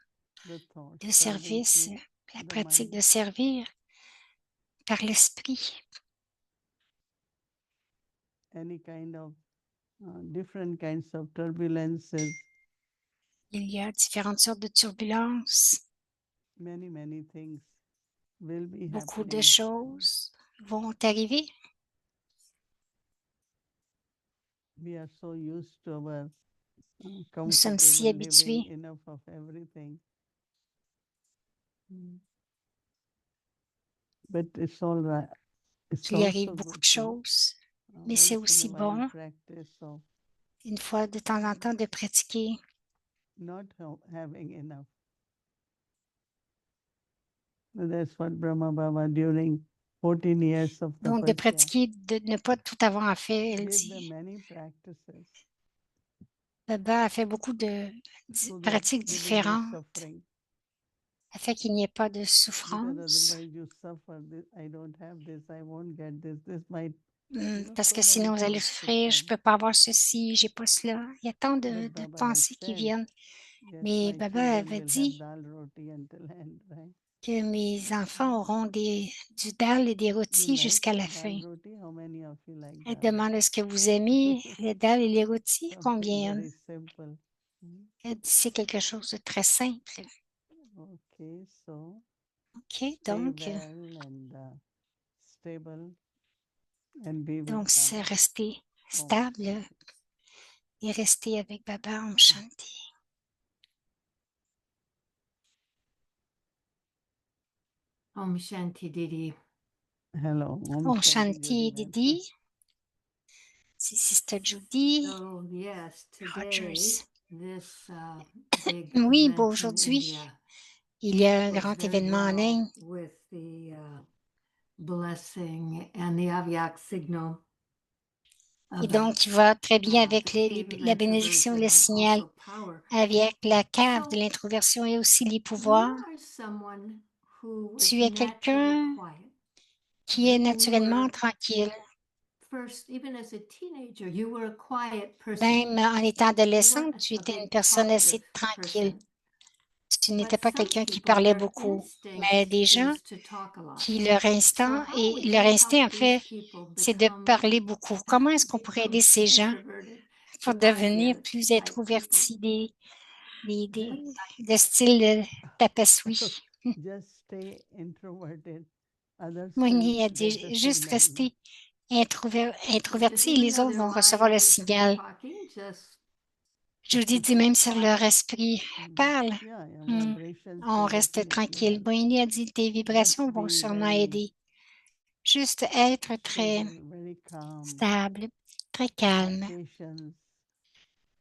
the thought, de serving service, through la the pratique mind. de servir par l'esprit. Any kind of different kinds of turbulences, Il y a différentes sortes de turbulences, many things will be beaucoup de happening. choses vont arriver. We are so used to our Nous sommes si comfortable living, habitués enough of everything. But it's all right. It's qu'il y arrive also beaucoup good de choses, mais c'est once in aussi a while bon, practice of une fois de temps en temps, de pratiquer, not having enough. That's what Brahma Baba during 14 years of donc de tapasya pratiquer, de ne pas tout avoir à faire, elle gave them dit. many practices Baba a fait beaucoup de so that pratiques there is no différentes suffering. afin qu'il n'y ait pas de Because souffrance. otherwise you suffer. I don't have this, I won't get this. This might, Parce so que many sinon vous allez thoughts could souffrir, je ne come. peux pas avoir ceci, j'ai pas cela. Il y a tant de But Baba has pensées qui said, viennent. yes, Mais my Baba children avait will have dit dal roti until end, right? que mes enfants auront du dal et des You rôtis like jusqu'à la dal fin. roti? How many of you like Elle dal demande roti? est-ce que vous aimez le dal et les rôtis? Something Combien? very simple. Elle dit c'est quelque chose de très simple. Okay, so OK, stay donc, well and stable and be with c'est Baba. rester Om stable Shanti. et rester avec Baba Om Shanti. Om Shanti Didi. Hello, Om Shanti Judy, Didi. C'est Sister Judy So yes, today Rogers. this big Oui, event in aujourd'hui, India il y a un goes grand very événement en well Inde with the blessing and the Avyak signal. et donc il va très bien avec the cave of la bénédiction et le introversion, signal, also power. avec la cave So, de l'introversion et aussi les You pouvoirs. are someone who was Tu es naturally quelqu'un quiet. qui est When you naturellement were tranquille. first, even as a teenager, you were a quiet person. Même en étant You adolescente, weren't tu a étais une big personne assez talkative tranquille. person. Tu But n'étais pas some quelqu'un qui people, parlait their beaucoup. Mais des instinct gens is to talk a lot. qui, So how would leur you instinct, help en these fait, people c'est de become parler beaucoup. Comment est-ce qu'on pourrait aider ces gens introverted, pour the devenir Avya plus type people? introvertis, de style tapaswi? just stay introverted. Others Moigny a will get the dit juste signal. rester Just introverti et even les though autres their vont recevoir le mind is signal. talking, just Judy dit même si leur quiet. esprit parle, Yeah, on vibrations on will reste definitely tranquille. help. Moigny a dit tes vibrations Just vont be sûrement very aider. Juste être très stable, very calm, stable, très calme, patience,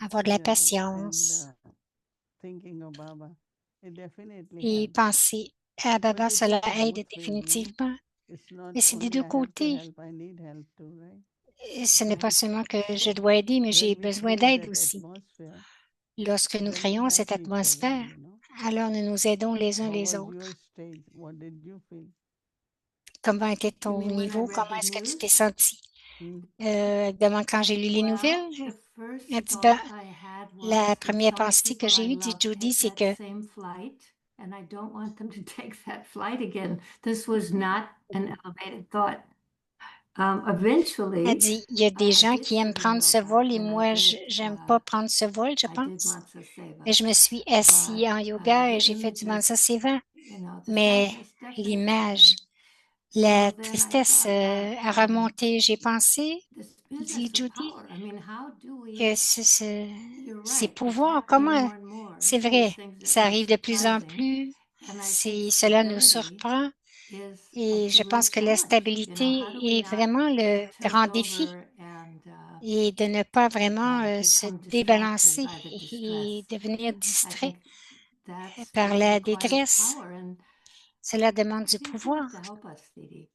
avoir de la and patience thinking of Baba. It definitely et helps. penser à But Baba, it cela is a aide both way, no? définitivement. It's not Et c'est des only deux I have to côtés. help, I need help too, right? Et ce n'est pas seulement que je dois aider, mais j'ai When we besoin create d'aide that aussi. atmosphere, Lorsque nous then we créons help cette each other, atmosphère, you know. alors nous nous aidons les uns How les was autres. your stage? What did you feel? Comment était You ton mean when I niveau? read Comment the est-ce que tu t'es news? senti? Hmm. Elle demande quand j'ai lu les Well, nouvelles. the first Elle dit, thought I La première pensée que j'ai eue, dit Judy, c'est que and I don't want them to take that flight again. This was not an elevated thought. elle Eventually, dit, il y a des I gens did qui aiment sit in prendre ce yoga vol et and I moi, did, j'aime pas prendre ce vol, je I did pense. Mansa Seva. Mais je me suis assise en yoga et j'ai fait du Mansa Seva. You know, the Mais sadness definitely l'image, came. la So then I tristesse thought about, a remonté. J'ai pensé, this dit business of Judy, power. I mean, how do que we, you're ces right, it's pouvoirs, happening comment, more and more. c'est These vrai, things that ça are arrive de plus en surprising. plus, And I think cela nous stability surprend is et je the real pense que la challenge. You know, stabilité how do we est not vraiment le take grand défi over and et de ne pas vraiment se become distracted débalancer by the et distress? devenir I distrait think that's par what la requires détresse. power, and Cela demande I du think you pouvoir. have to help us, Didi.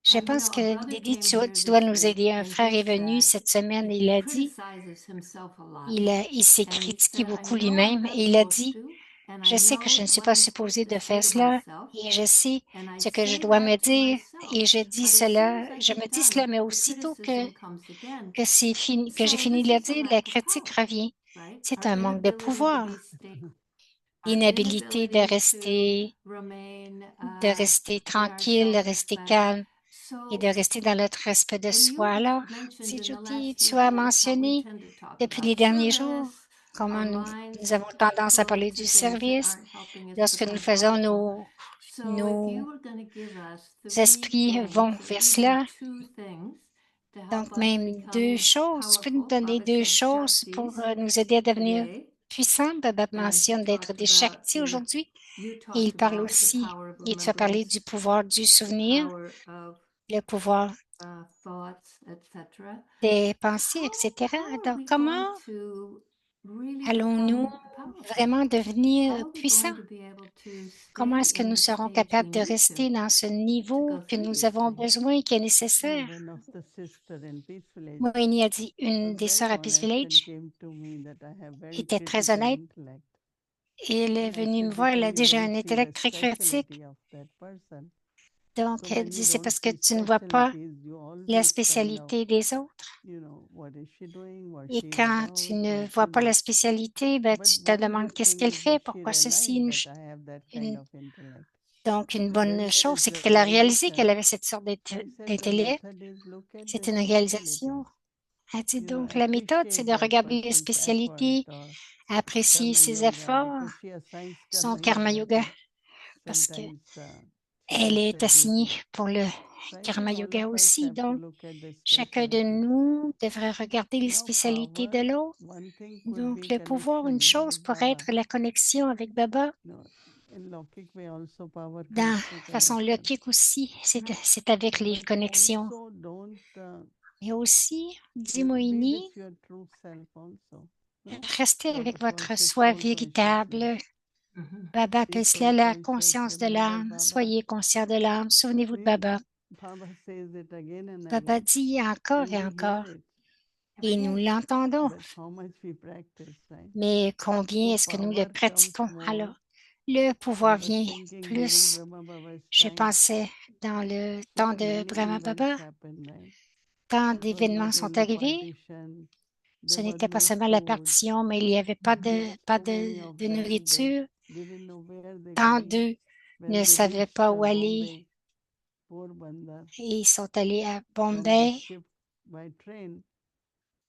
Je You pense know, a que brother Didi, came here tu dois this nous week aider. Un and frère he est venu said cette semaine et il he a dit, criticizes himself a lot. il s'est And he critiqué said, I beaucoup know I'm lui-même not et il a supposed dit, to, and I je sais que je know ne suis what pas I'm supposed supposé to de say faire to cela myself, et je sais and I ce que je say dois that me to dire myself. et je dis But as soon cela, as I je me get dis cela, done, mais the aussitôt criticism comes again. que c'est fini, que j'ai So fini this de le is a dire, la lack of critique power, revient. right? C'est Our un manque de inability to pouvoir, be stable, our l'inhabilité inability to remain de rester in our tranquille, de rester self-respect. calme et de So, rester dans notre respect de and soi. you Alors, mentioned si in the Judy, last few tu as days how we mentionné tend to talk depuis about les derniers jours service, comment our nous, minds nous avons tendance à go parler to du things that service aren't helping us lorsque nous become faisons powerful. So if nos you were going to give us three esprits vont things, or vers even cela. two things, to help Donc, us même deux become choses. Tu peux nous powerful. donner Baba deux said choses pour Shaktis nous aider à devenir today, puissants. Baba and he mentionne d'être talked des about, Shakti aujourd'hui. you Et il talked parle about the aussi, power of et tu as parlé du remembrance, pouvoir du the souvenir, power of le pouvoir thoughts, etc. des pensées, etc. How are Donc, we going comment to really allons-nous become powerful? vraiment devenir How are we puissants? going to be able to Comment stay est-ce que in nous the serons stage we capables de need rester dans ce to niveau go que through nous these avons things? besoin et qui est Yeah, nécessaire? one of the sister in Peace Village Moini a dit, une was des very sœurs à Peace honest and Village came to me that I have very était très critical honnête intellect. et elle est And I venue me said, voir, elle because a you dit, j'ai don't un see the intellect très critique. specialty of that person. Donc, So elle when dit, you c'est don't parce que see tu ne vois pas specialties, you la always kind of, spécialité des autres. you know, what is she doing, what Et she is quand tu about, ne what, vois you pas la know. spécialité, ben, But tu te one demandes good qu'est-ce thing qu'elle is that fait, she pourquoi ceci. realized that I have that kind Une- of intellect. donc, une When bonne there chose, is c'est the qu'elle a réalisé qu'elle realization, avait cette sorte I said the d'intellect. method is look at C'est the une réalisation. specialties. Elle dit You know, donc, la méthode, c'est appreciate de that regarder les person's effort spécialités, or apprécier karma ses yoga efforts, because she assigns son karma karma yoga yoga, to parce que sometimes elle est spiritual assignée duty. pour le So I think karma all yoga of us aussi. have to Donc, look at the chacun de specialties. nous devrait regarder les Now spécialités de power, l'autre. one thing could Donc, be le pouvoir, une connection chose with pourrait Baba. être la connexion avec Baba. No, in Lokik way also power Dans comes through façon connection. logique aussi, c'est avec les But connexions. also don't Mais aussi, dit be Moïni, with your true self also. No? restez Baba avec calls votre it soi soul consciousness. véritable. Baba Be appelle cela soul la conscious, conscience de remember l'âme. Baba. Soyez conscient de l'âme. Souvenez-vous de Baba. Baba says it again and Baba again, dit encore and et we hear encore. it. Et nous l'entendons. But how much we practice, right? Mais combien So est-ce que nous le power comes pratiquons? more. Alors, le pouvoir I was vient thinking during plus. Brahma Baba's Je time, pensais dans le so temps de many Brahma events Baba, happened, right? tant It was d'événements not sont only arrivés. partition, Ce there was n'était pas no seulement la food. partition, mais il n'y avait pas There were pas so many of de them, they nourriture. didn't know where they Tant going. d'eux When ne they savaient reached pas où aller. Bombay, Porbandar, Et ils sont allés à from the Bombay. ship by train,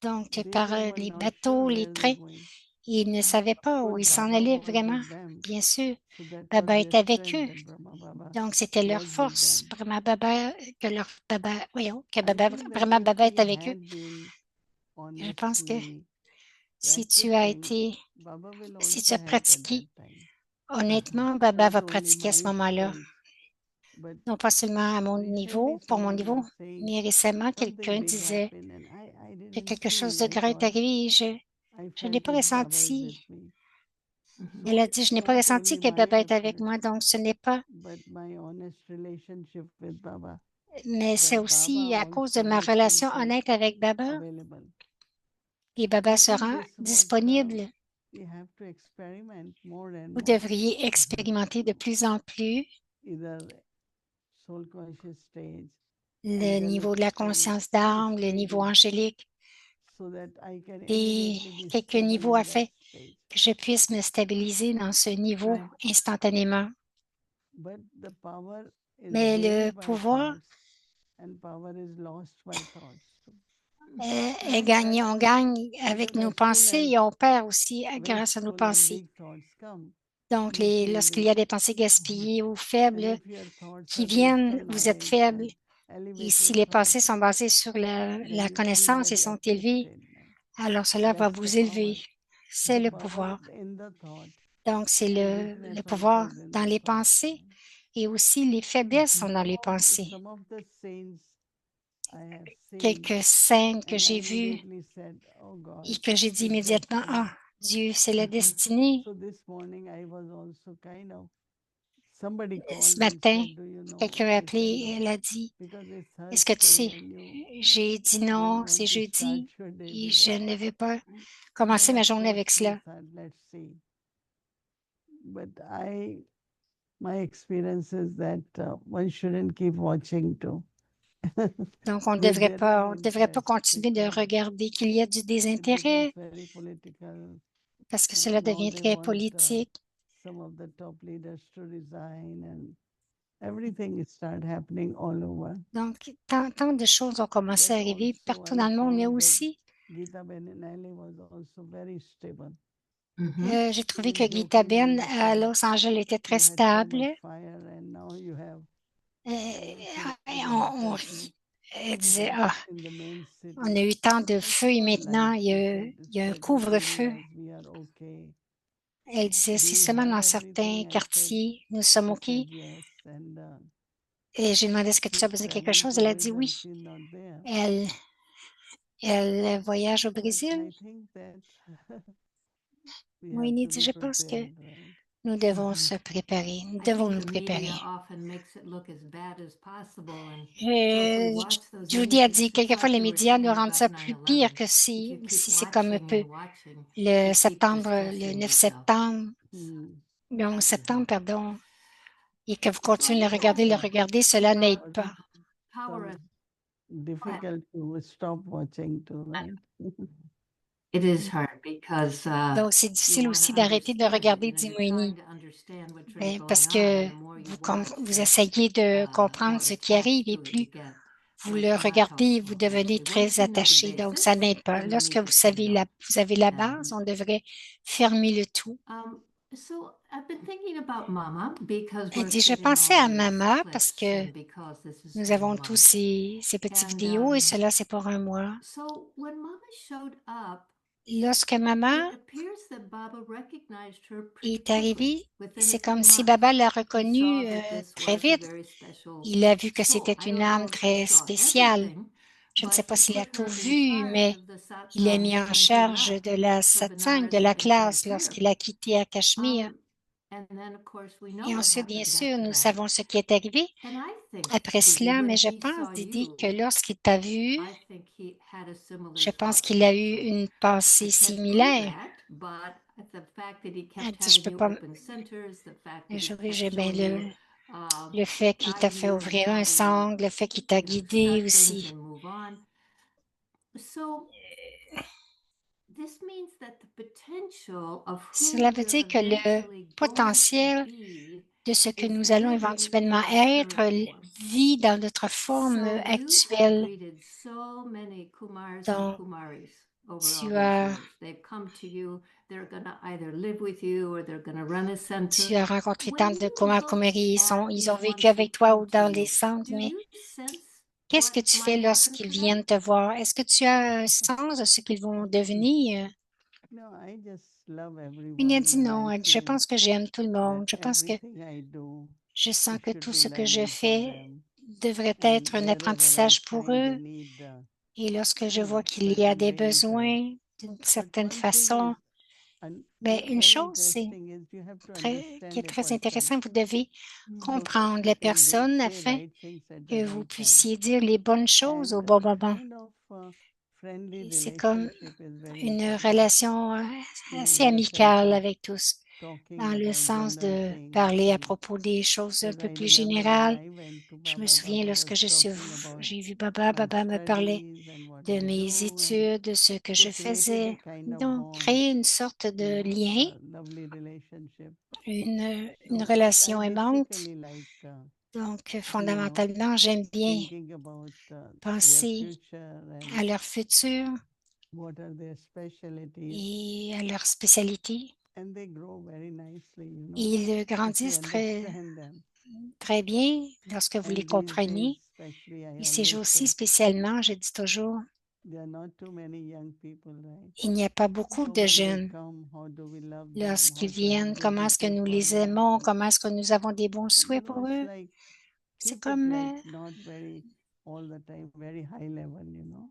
Donc, they par were les not sure bateaux, les where they're trains, going. ils ne savaient pas où But ils s'en Baba allaient was vraiment. with them. Bien sûr, So that was Baba their était avec strength eux. that Brahma Baba Donc, c'était leur was with force. them. Brahma Baba, que leur Baba, voyons, que I Baba, think that Brahma if Baba est we avec eux. had been Je pense que honestly si tu as practicing, été, Baba will si tu also as help at that pratiqué, time. honnêtement, Baba va Not only pratiquer à ce my moment-là. strength, but Non pas seulement à mon recently niveau, pour mon someone niveau, was saying mais récemment, something quelqu'un big disait happened and I que didn't quelque chose feel. de I grand est thought arrivé et I je n'ai felt pas it Baba is with ressenti. me. Elle So a dit, it's je n'ai pas not ressenti only que my Baba est avec effort, moi, donc ce n'est pas, but my honest relationship with Baba. mais c'est That Baba aussi à cause de also ma makes relation himself honnête avec Baba available. et So Baba I think sera this what disponible. we have to experiment more and Vous more. devriez expérimenter de plus en plus Either soul conscious stage, le niveau angelic de la stage, conscience d'âme, le niveau stages, angélique, so that I can des immediately be quelques stable niveaux in afin that stage. que je puisse me stabiliser dans ce niveau Right. instantanément. But the power is Mais le gained by pouvoir thoughts and power is lost by thoughts. est gagné, on gagne avec Because nos as soon pensées as et on perd aussi grâce à nos wasteful and pensées. weak thoughts come, Donc, you feel lorsqu'il y a weak. des pensées gaspillées ou And faibles if your thoughts qui are viennent, vous êtes crystallized faible. and Et si elevated les thoughts, pensées sont basées sur then la you feel connaissance et very sont élevées, uplifted. alors cela va That's the vous power. élever. C'est The le power pouvoir. in the thought. Donc, c'est And le weakness pouvoir also is in dans the les thought. pensées et aussi les faiblesses sont dans les pensées. Some of the saints I have seen, Quelques scènes que and I j'ai vues immediately said, oh God, et que j'ai dit it's immédiatement, destiny. ah, Dieu, c'est la destinée. So this morning I was also kind of, somebody Ce called and matin, said, do you know? quelqu'un m'a I said, appelé et no, elle a dit, because it's est-ce que tu sais? Thursday and you J'ai dit don't non, want c'est to start jeudi your day et with je that. ne vais pas Then commencer ma at journée avec first we cela. thought, let's see. But my experience is that one shouldn't keep watching too. Donc, on ne With devrait their own pas interest, continuer de because regarder qu'il y a du it becomes désintérêt very political. parce que cela Now devient they très want politique. some of the top leaders to resign and everything start happening all over. Donc, tant de choses ont commencé à But arriver also partout I dans le monde, mais found that aussi, Geeta Benenali was also very stable. j'ai trouvé We que Gita jokingly Ben à said Los Angeles était très you had so stable. much fire and now you have Et so on little to rit. Elle disait, do ah, in the main city. on a eu tant de I feux said, et "No, maintenant like il y a un certain couvre-feu. areas we are okay. Elle disait, Do si you seulement have dans certains everything?" quartiers, nous sommes OK. She said yes. And Et j'ai demandé, est-ce que tu as she's besoin de quelque traveling chose? to Elle a dit Brazil. oui. She's not there. Elle voyage au But Brésil. I think that we have Moïni to dit, be je pense que prepared, right? nous devons se préparer. Nous I devons think nous the préparer. media often makes it look as bad as possible. And so if we Euh, watch those Judy a images, dit, it's quelquefois like les you were médias nous saying rendent about ça plus pire 9/11. que If si, you keep si c'est comme un watching peu and watching, le you keep septembre, le distressing 9 yourself. septembre, Hmm. le 11 septembre, pardon, et que vous continuez de le regarder, cela n'aide pas. Power Becomes difficult to stop watching too, right? It is hard because Donc, c'est you difficile want aussi to d'arrêter de understand it. regarder You know, you're Dimouni, trying to understand what's really parce going on, que and the more you watch, vous essayez de comprendre more ce qui arrive attached et to it you plus get. vous So le it's not regardez, vous helpful, devenez actually. Once très you know the attaché. Donc, ça basics, n'aide pas. then you Lorsque need to turn it off. vous avez la And base, on devrait fermer le tout. so I've been thinking about Mama because Elle we're dit, je getting pensais all à these Mama parce clips que and because this is nous for a avons tous month. ces petites And vidéos et cela, c'est pour un mois. so when Mama showed up, Lorsque Maman it appears that Baba recognized her pretty est quickly, arrivée, within a c'est few comme si months. Baba l'a He reconnue saw that this très was a vite. very special Il a vu que soul. c'était I une don't know âme if he très saw spéciale. everything, Je ne sais but pas he s'il a put tout her in vu, mais charge of the il l'a satsang mis en when he charge left de la for satsang, de Benares la and classe Kashmir. lorsqu'il a quitté à Cachemire. And then, of course, we know Et what ensuite, bien happened sûr, after nous that. savons ce qui est arrivé And I think, après Didi, cela, when mais je he pense, saw Didi, you, que lorsqu'il t'a vu, I think he had a similar je pense thought. qu'il a eu So une I pensée can't prove similaire. that, but the fact that he Elle kept dit, je having peux you pas, open centers, the fact that he je kept j'ai bien showing you, le fait qu'il t'a guiding fait you and ouvrir un having you, sang, le fait qu'il t'a guidé start things aussi. and move on. So this means that the potential of who Cela veut we're dire que le eventually going to potentiel be de ce que is nous allons living in éventuellement our être current form. vit dans notre forme So you have actuelle. greeted so many Kumars and Donc, Kumaris over all tu these as, years. They've come to you, they're going to either live with you or they're going to run a tu center. as rencontré When tant de you Kumar look Kumari, at ils ont these vécu ones who avec toi ou come to dans les you, centres, do mais you sense qu'est-ce que what tu fais might happen lorsqu'ils to them? viennent te voir? Est-ce que tu as un sens de ce qu'ils vont devenir? No, I just love Une a everyone dit and non, I elle dit, je feel pense que j'aime tout le that monde. Je pense que everything I do, je sens it que should tout be ce que je learning for fais them. devrait And être un wherever I apprentissage pour find they eux. need Et lorsque je vois qu'il y a certain des ways, besoins d'une but certaine one thing is, façon, and ben, une very chose interesting is you have to qui est understand a très person. intéressant, vous devez So comprendre les people do personnes say afin right things at the que vous right time. puissiez dire les bonnes choses au And bon moment. kind of friendly Et c'est comme relationship is very une important. relation You know, assez in the sense amicale of avec tous, talking dans le about sens general de things. parler à And propos des choses un because peu I plus remember when générales. I went to Je me Baba, souviens Baba lorsque was talking about j'ai vu Baba, my Baba me parlait studies and what de mes know, and études, de ce que je to create a faisais. kind of Donc, bond, créer une sorte you de know, lien, a lovely relationship. une So relation I aimante. basically like, Donc, fondamentalement, j'aime bien thinking about their penser future à and leur futur what are their specialties, et à leur spécialité. and they grow very nicely, you know, Ils if you grandissent understand them. très bien lorsque vous les And these days, comprenez. especially, I Et ces always jours-ci, say, spécialement, je dis toujours, there are not too many young people, right? il n'y a pas beaucoup So de when they jeunes. come, how do we love them? Lorsqu'ils How to have viennent, good comment est-ce que wishes nous for les them? aimons, comment est-ce que nous avons des bons You souhaits know, pour it's eux. like, C'est keep it comme, like not very all the time, very high level, you know.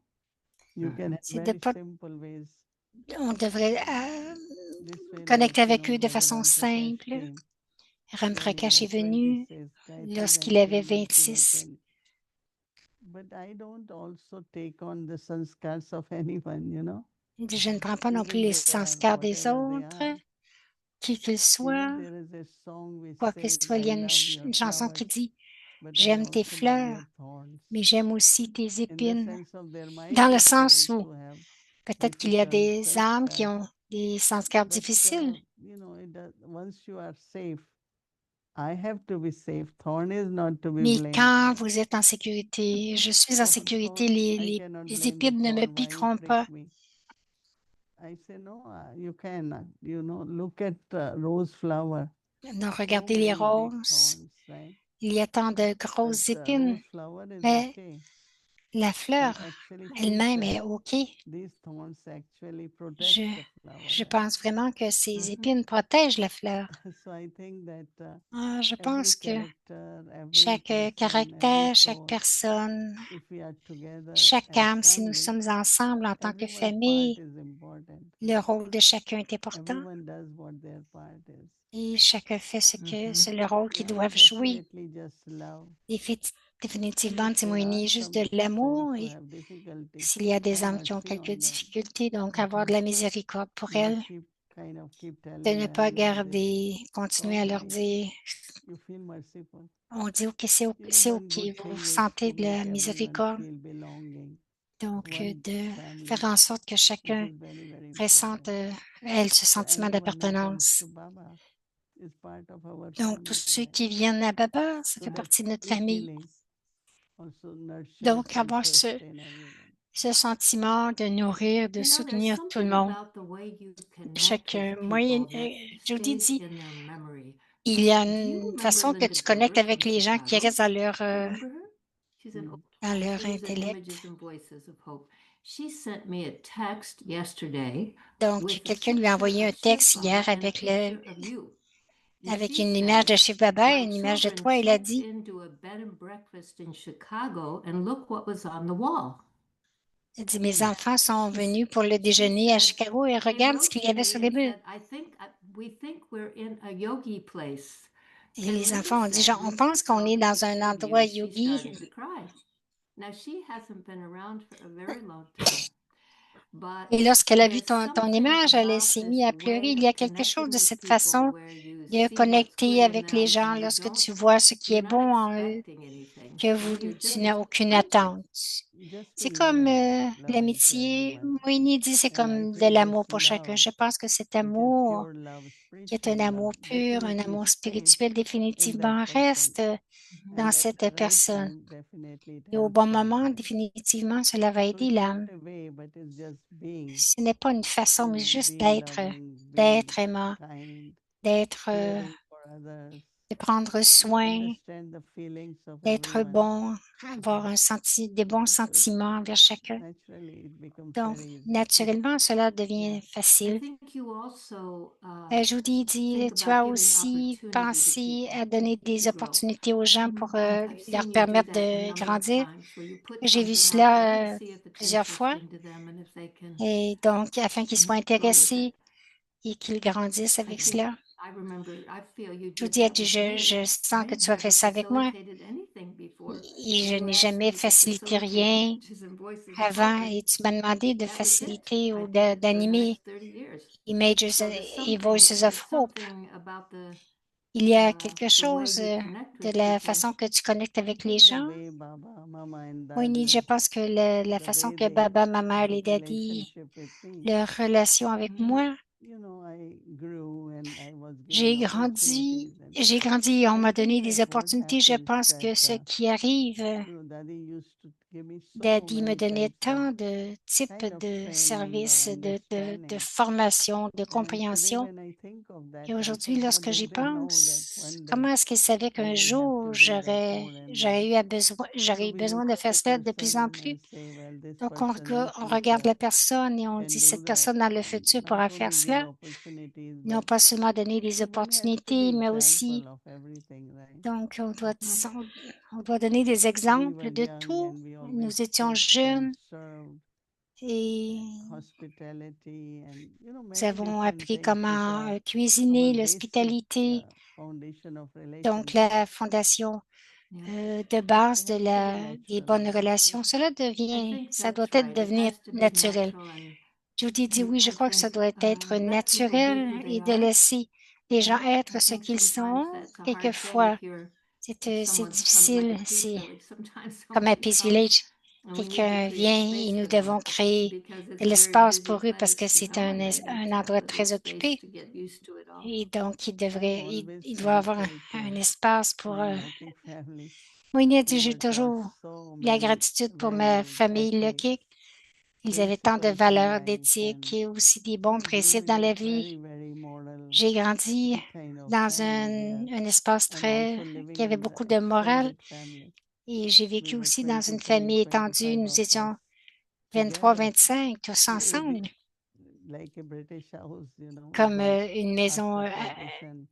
You can have c'est de very pas, simple ways. on devrait This way, connecter like, avec eux de Brother façon Ram Prakash simple. came Ram when he Prakash was est venu 26, Gayatri lorsqu'il then avait came when she was 26. 20. But I don't also take on the sanskars of anyone, you know. Je ne prends pas non plus Even les they are sanskars des whatever they autres, are. qui qu'ils You soient, know, there is a song which quoi que says, ce soit. Il I y a love your une chanson flowers, qui dit but I j'aime tes also love fleurs, your thorns. mais j'aime aussi tes In the épines. sense of there might Dans be le sens souls où who have peut-être qu'il y a difficult des âmes qui sanskars, ont des sanskars but difficiles, you know, once you are safe, I have to be safe. Thorn is not to be mais blamed. quand vous êtes en sécurité, je suis en sécurité, I cannot les blame the épines ne me thorn why it piqueront pas. pricked me. I say no, you can. You know, look at rose flower. Donc, So regardez les many big roses. thorns, right? Il y a tant de But grosses épines, rose flower is mais okay. la And fleur actually think elle-même est that OK. these thorns actually protect Je, the flower. je Right? pense vraiment que ces épines protègent la fleur. So I think that Je every pense que character, every chaque person, every caractère, chaque soul, personne, if we are together chaque as âme, si nous family, sommes ensemble en tant que everyone's part famille, is important. le rôle de chacun est important Everyone does what their part is. et chacun fait ce que c'est le rôle qu'ils Yeah, doivent jouer. definitely just love. Définitivement, There are témoigner juste some de souls l'amour who et have difficulty. s'il y a des Have âmes qui ont mercy quelques on them. difficultés, donc avoir de la miséricorde pour Not elles, keep de telling ne them, pas you know, this garder, continuer à leur sorry, dire, you feel merciful. on dit OK, c'est You know, one OK, good vous thing is sentez to de la make everyone miséricorde. feel belonging. Donc, One de family, faire en sorte que which chacun is very, very ressente, important. elle, ce So sentiment everyone who comes d'appartenance. to Baba is part of our Donc, tous family. ceux Right? qui viennent à Baba, ça So fait that partie de notre family famille. feeling also nurtures Donc, and avoir sustain everyone. ce sentiment de nourrir, de You know, there's soutenir tout le something monde. about the way you connect Chacun. with Moi, people that Judy stays dit, in their memory. il y a Do you une remember façon que Linda tu Gerber connectes from avec les gens qui Chicago? restent Remember her? She's at Mm. Hope. dans leur She was at intellect. Images and Voices of Hope. She sent me a text yesterday Donc, with a quelqu'un lui a picture envoyé un of Shiv texte hier Baba and a picture of you. And avec she une image de said, Shiv Baba et my une image de children toi. Il a checked dit, into a bed and breakfast in Chicago and look what was on the wall. il dit, mes enfants sont venus pour le She déjeuner à said, Chicago et they regarde ce wrote qu'il y to avait sur me les and murs. said, we think we're in a yogi place. Et And les Linda enfants ont dit, said, genre, on when pense she qu'on saw est the dans un picture of endroit you, she yogi. started to cry. Now, she hasn't been around for a very long time. But Et lorsqu'elle a vu there's ton something image, elle about s'est mise this à pleurer. way Il y a of quelque chose connecting de with cette people façon where you de see what's good connecter in avec les them gens and lorsque tu vois ce qui you're est not bon en eux, expecting anything. que You know, you're tu just n'as aucune friendly. attente. Just to C'est comme love each l'amitié. everyone. Moïni dit c'est And I comme de think l'amour this pour chacun. love, Je pense que cet which is amour, pure love, qui est un spiritual amour love, pur, un definitely amour stays spirituel, in that définitivement person. reste dans And at cette the right personne. time, definitely it Et au helps bon them. moment, définitivement, cela va So aider it's not l'âme. a way, but it's just being, Ce n'est pas une façon, you mais know, juste being d'être, loving, being d'être aimant, kind, d'être, caring for others, de prendre and soin, understand the feelings of d'être everyone. bon, avoir des bons So it's sentiments envers chacun. naturally, it becomes Donc, very easy. naturellement, cela devient Yeah. I facile. think you also Judy dit, think tu about as giving aussi opportunity to pensé people à donner des to grow. opportunités aux gens pour I've leur seen you do permettre that a de number of grandir. times where you put J'ai vu something out there and cela see if it's plusieurs fois. interesting to them and if they can Et donc, afin qu'ils soient go with it. intéressés et qu'ils grandissent I avec think cela. I remember, I feel you did Judy a that dit, with me. je sens I que had tu as never fait ça avec moi. facilitated anything before. Et je You n'ai asked jamais me to facilité facilitate rien Images and Voices of avant Hope, and et tu m'as demandé de that was it, faciliter I ou think, for the d'animer next 30 years. Images So there's et Voices of there's Hope. something about Il y a the quelque way chose you connect de with la people. façon que tu connectes avec I les think the gens. way Baba, Mama and Oui, je Daddy, pense que la the façon way que they Baba, Maman, had les daddy, relationship with me, leur relation avec moi, you know, I grew and I was j'ai given opportunities. And grandi et on I m'a donné think des that what opportunités. Je happens pense that, que ce qui arrive, you know, Daddy used to give me so Daddy me many donnait kinds of tant de types kind of de training or services, de understanding. formation, de And today compréhension. when I think of that, Et I aujourd'hui, think how lorsque j'y did they know that pense, one day comment est-ce qu'ils savaient I qu'un will have jour to do that more and more. j'aurais So eu we besoin look de at faire the cela de plus person en and I plus? say, well, this Donc, person in on regarde future la personne et on can dit, do cette that. personne dans le And futur not pourra faire only give cela. opportunities, Non but pas seulement donner des one has to be opportunités, mais aussi, example of everything, right? donc, on doit donner des We exemples were de young tout. and we always Nous étions cooked and jeunes served et and hospitality and, you know, nous many avons different appris things which comment are cuisiner, our basic l'hospitalité, foundation of donc relationship. la fondation Yeah. de It base has to be des natural, bonnes right? relations. Cela I think ça doit that's être right. It devenir has to be naturel. natural and Judy dit oui, je I crois que ça think doit être let people be naturel who they et de are. laisser les gens être I ce think qu'ils sometimes sont. that's a hard thing Quelquefois, if you're c'est someone comes like difficile. a Peace C'est Village. Sometimes comme à somebody Peace comes Village. and we need to Quelqu'un create vient et space nous for them devons créer because de it's a very l'espace busy pour eux parce que place to c'est come and they need un to endroit have a big très space occupé. to get used to it all. Et donc, I've always il doit felt avoir like un espace pour... my Lokic family, Moïne a we dit, j'ai were taught toujours so la many gratitude pour ma values, famille ethics, Lequic. Ils avaient tant de principles in valeurs, life, d'éthique and et aussi des bons we grew principes in dans a la vie. very, very moral J'ai grandi kind of dans family there, un espace and also qui living avait in the beaucoup de morale. extended family. Et j'ai We vécu were aussi dans une 23, famille étendue. 25 Nous of us étions 23, together. 25, tous So it would be ensemble, like a British house, you know, comme without une maison after partition.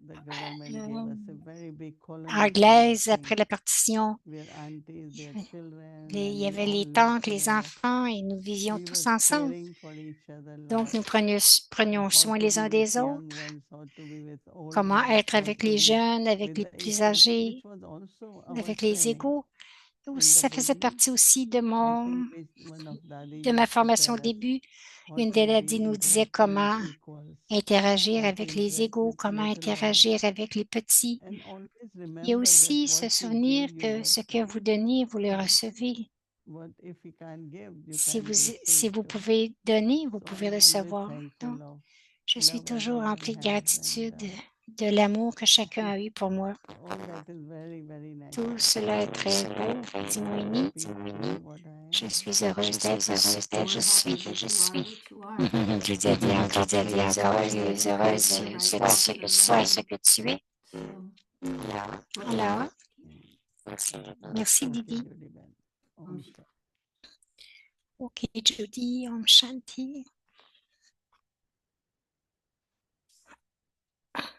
The government gave us a very big colony kind of anglaise après thing, la partition. where aunties, their children, Il and y we avait all les lived tantes, les together. enfants, et nous vivions We tous were ensemble. caring for each other a Donc, lot. nous prenions How soin to les be uns with des young autres. ones, how to be with old Comment ones, être how avec to les be jeunes, avec with les the plus equals, which âgés, was also our avec les training égaux. Et aussi, in the ça faisait beginning. partie aussi I think one of Dadi de ma used to formation au tell us début. how Une to des be ladies nous disait interacting with comment equals, interagir how to avec les interact égaux, with comment little ones, interagir avec les petits. and always Et remember that aussi what se you souvenir give, you que get ce que back. vous donnez, vous le recevez. But if you can't give, you can't Si receive vous too. pouvez donner, vous So pouvez I'm always recevoir. Donc, thankful of je suis love toujours everybody remplie de has, and gratitude de l'amour que chacun a eu pour moi. all that is very, very nice. Tout cela est très beau, dit Moïni. Happy to be what I Je am. suis heureuse d'être ce que je suis. You are what you are. Tu deviens encore plus heureuse, sois ce que tu es. So, Alors, merci Thank you, Didi. Judy Ben. Om Om Shanti. Ok, Judy, Om Shanti.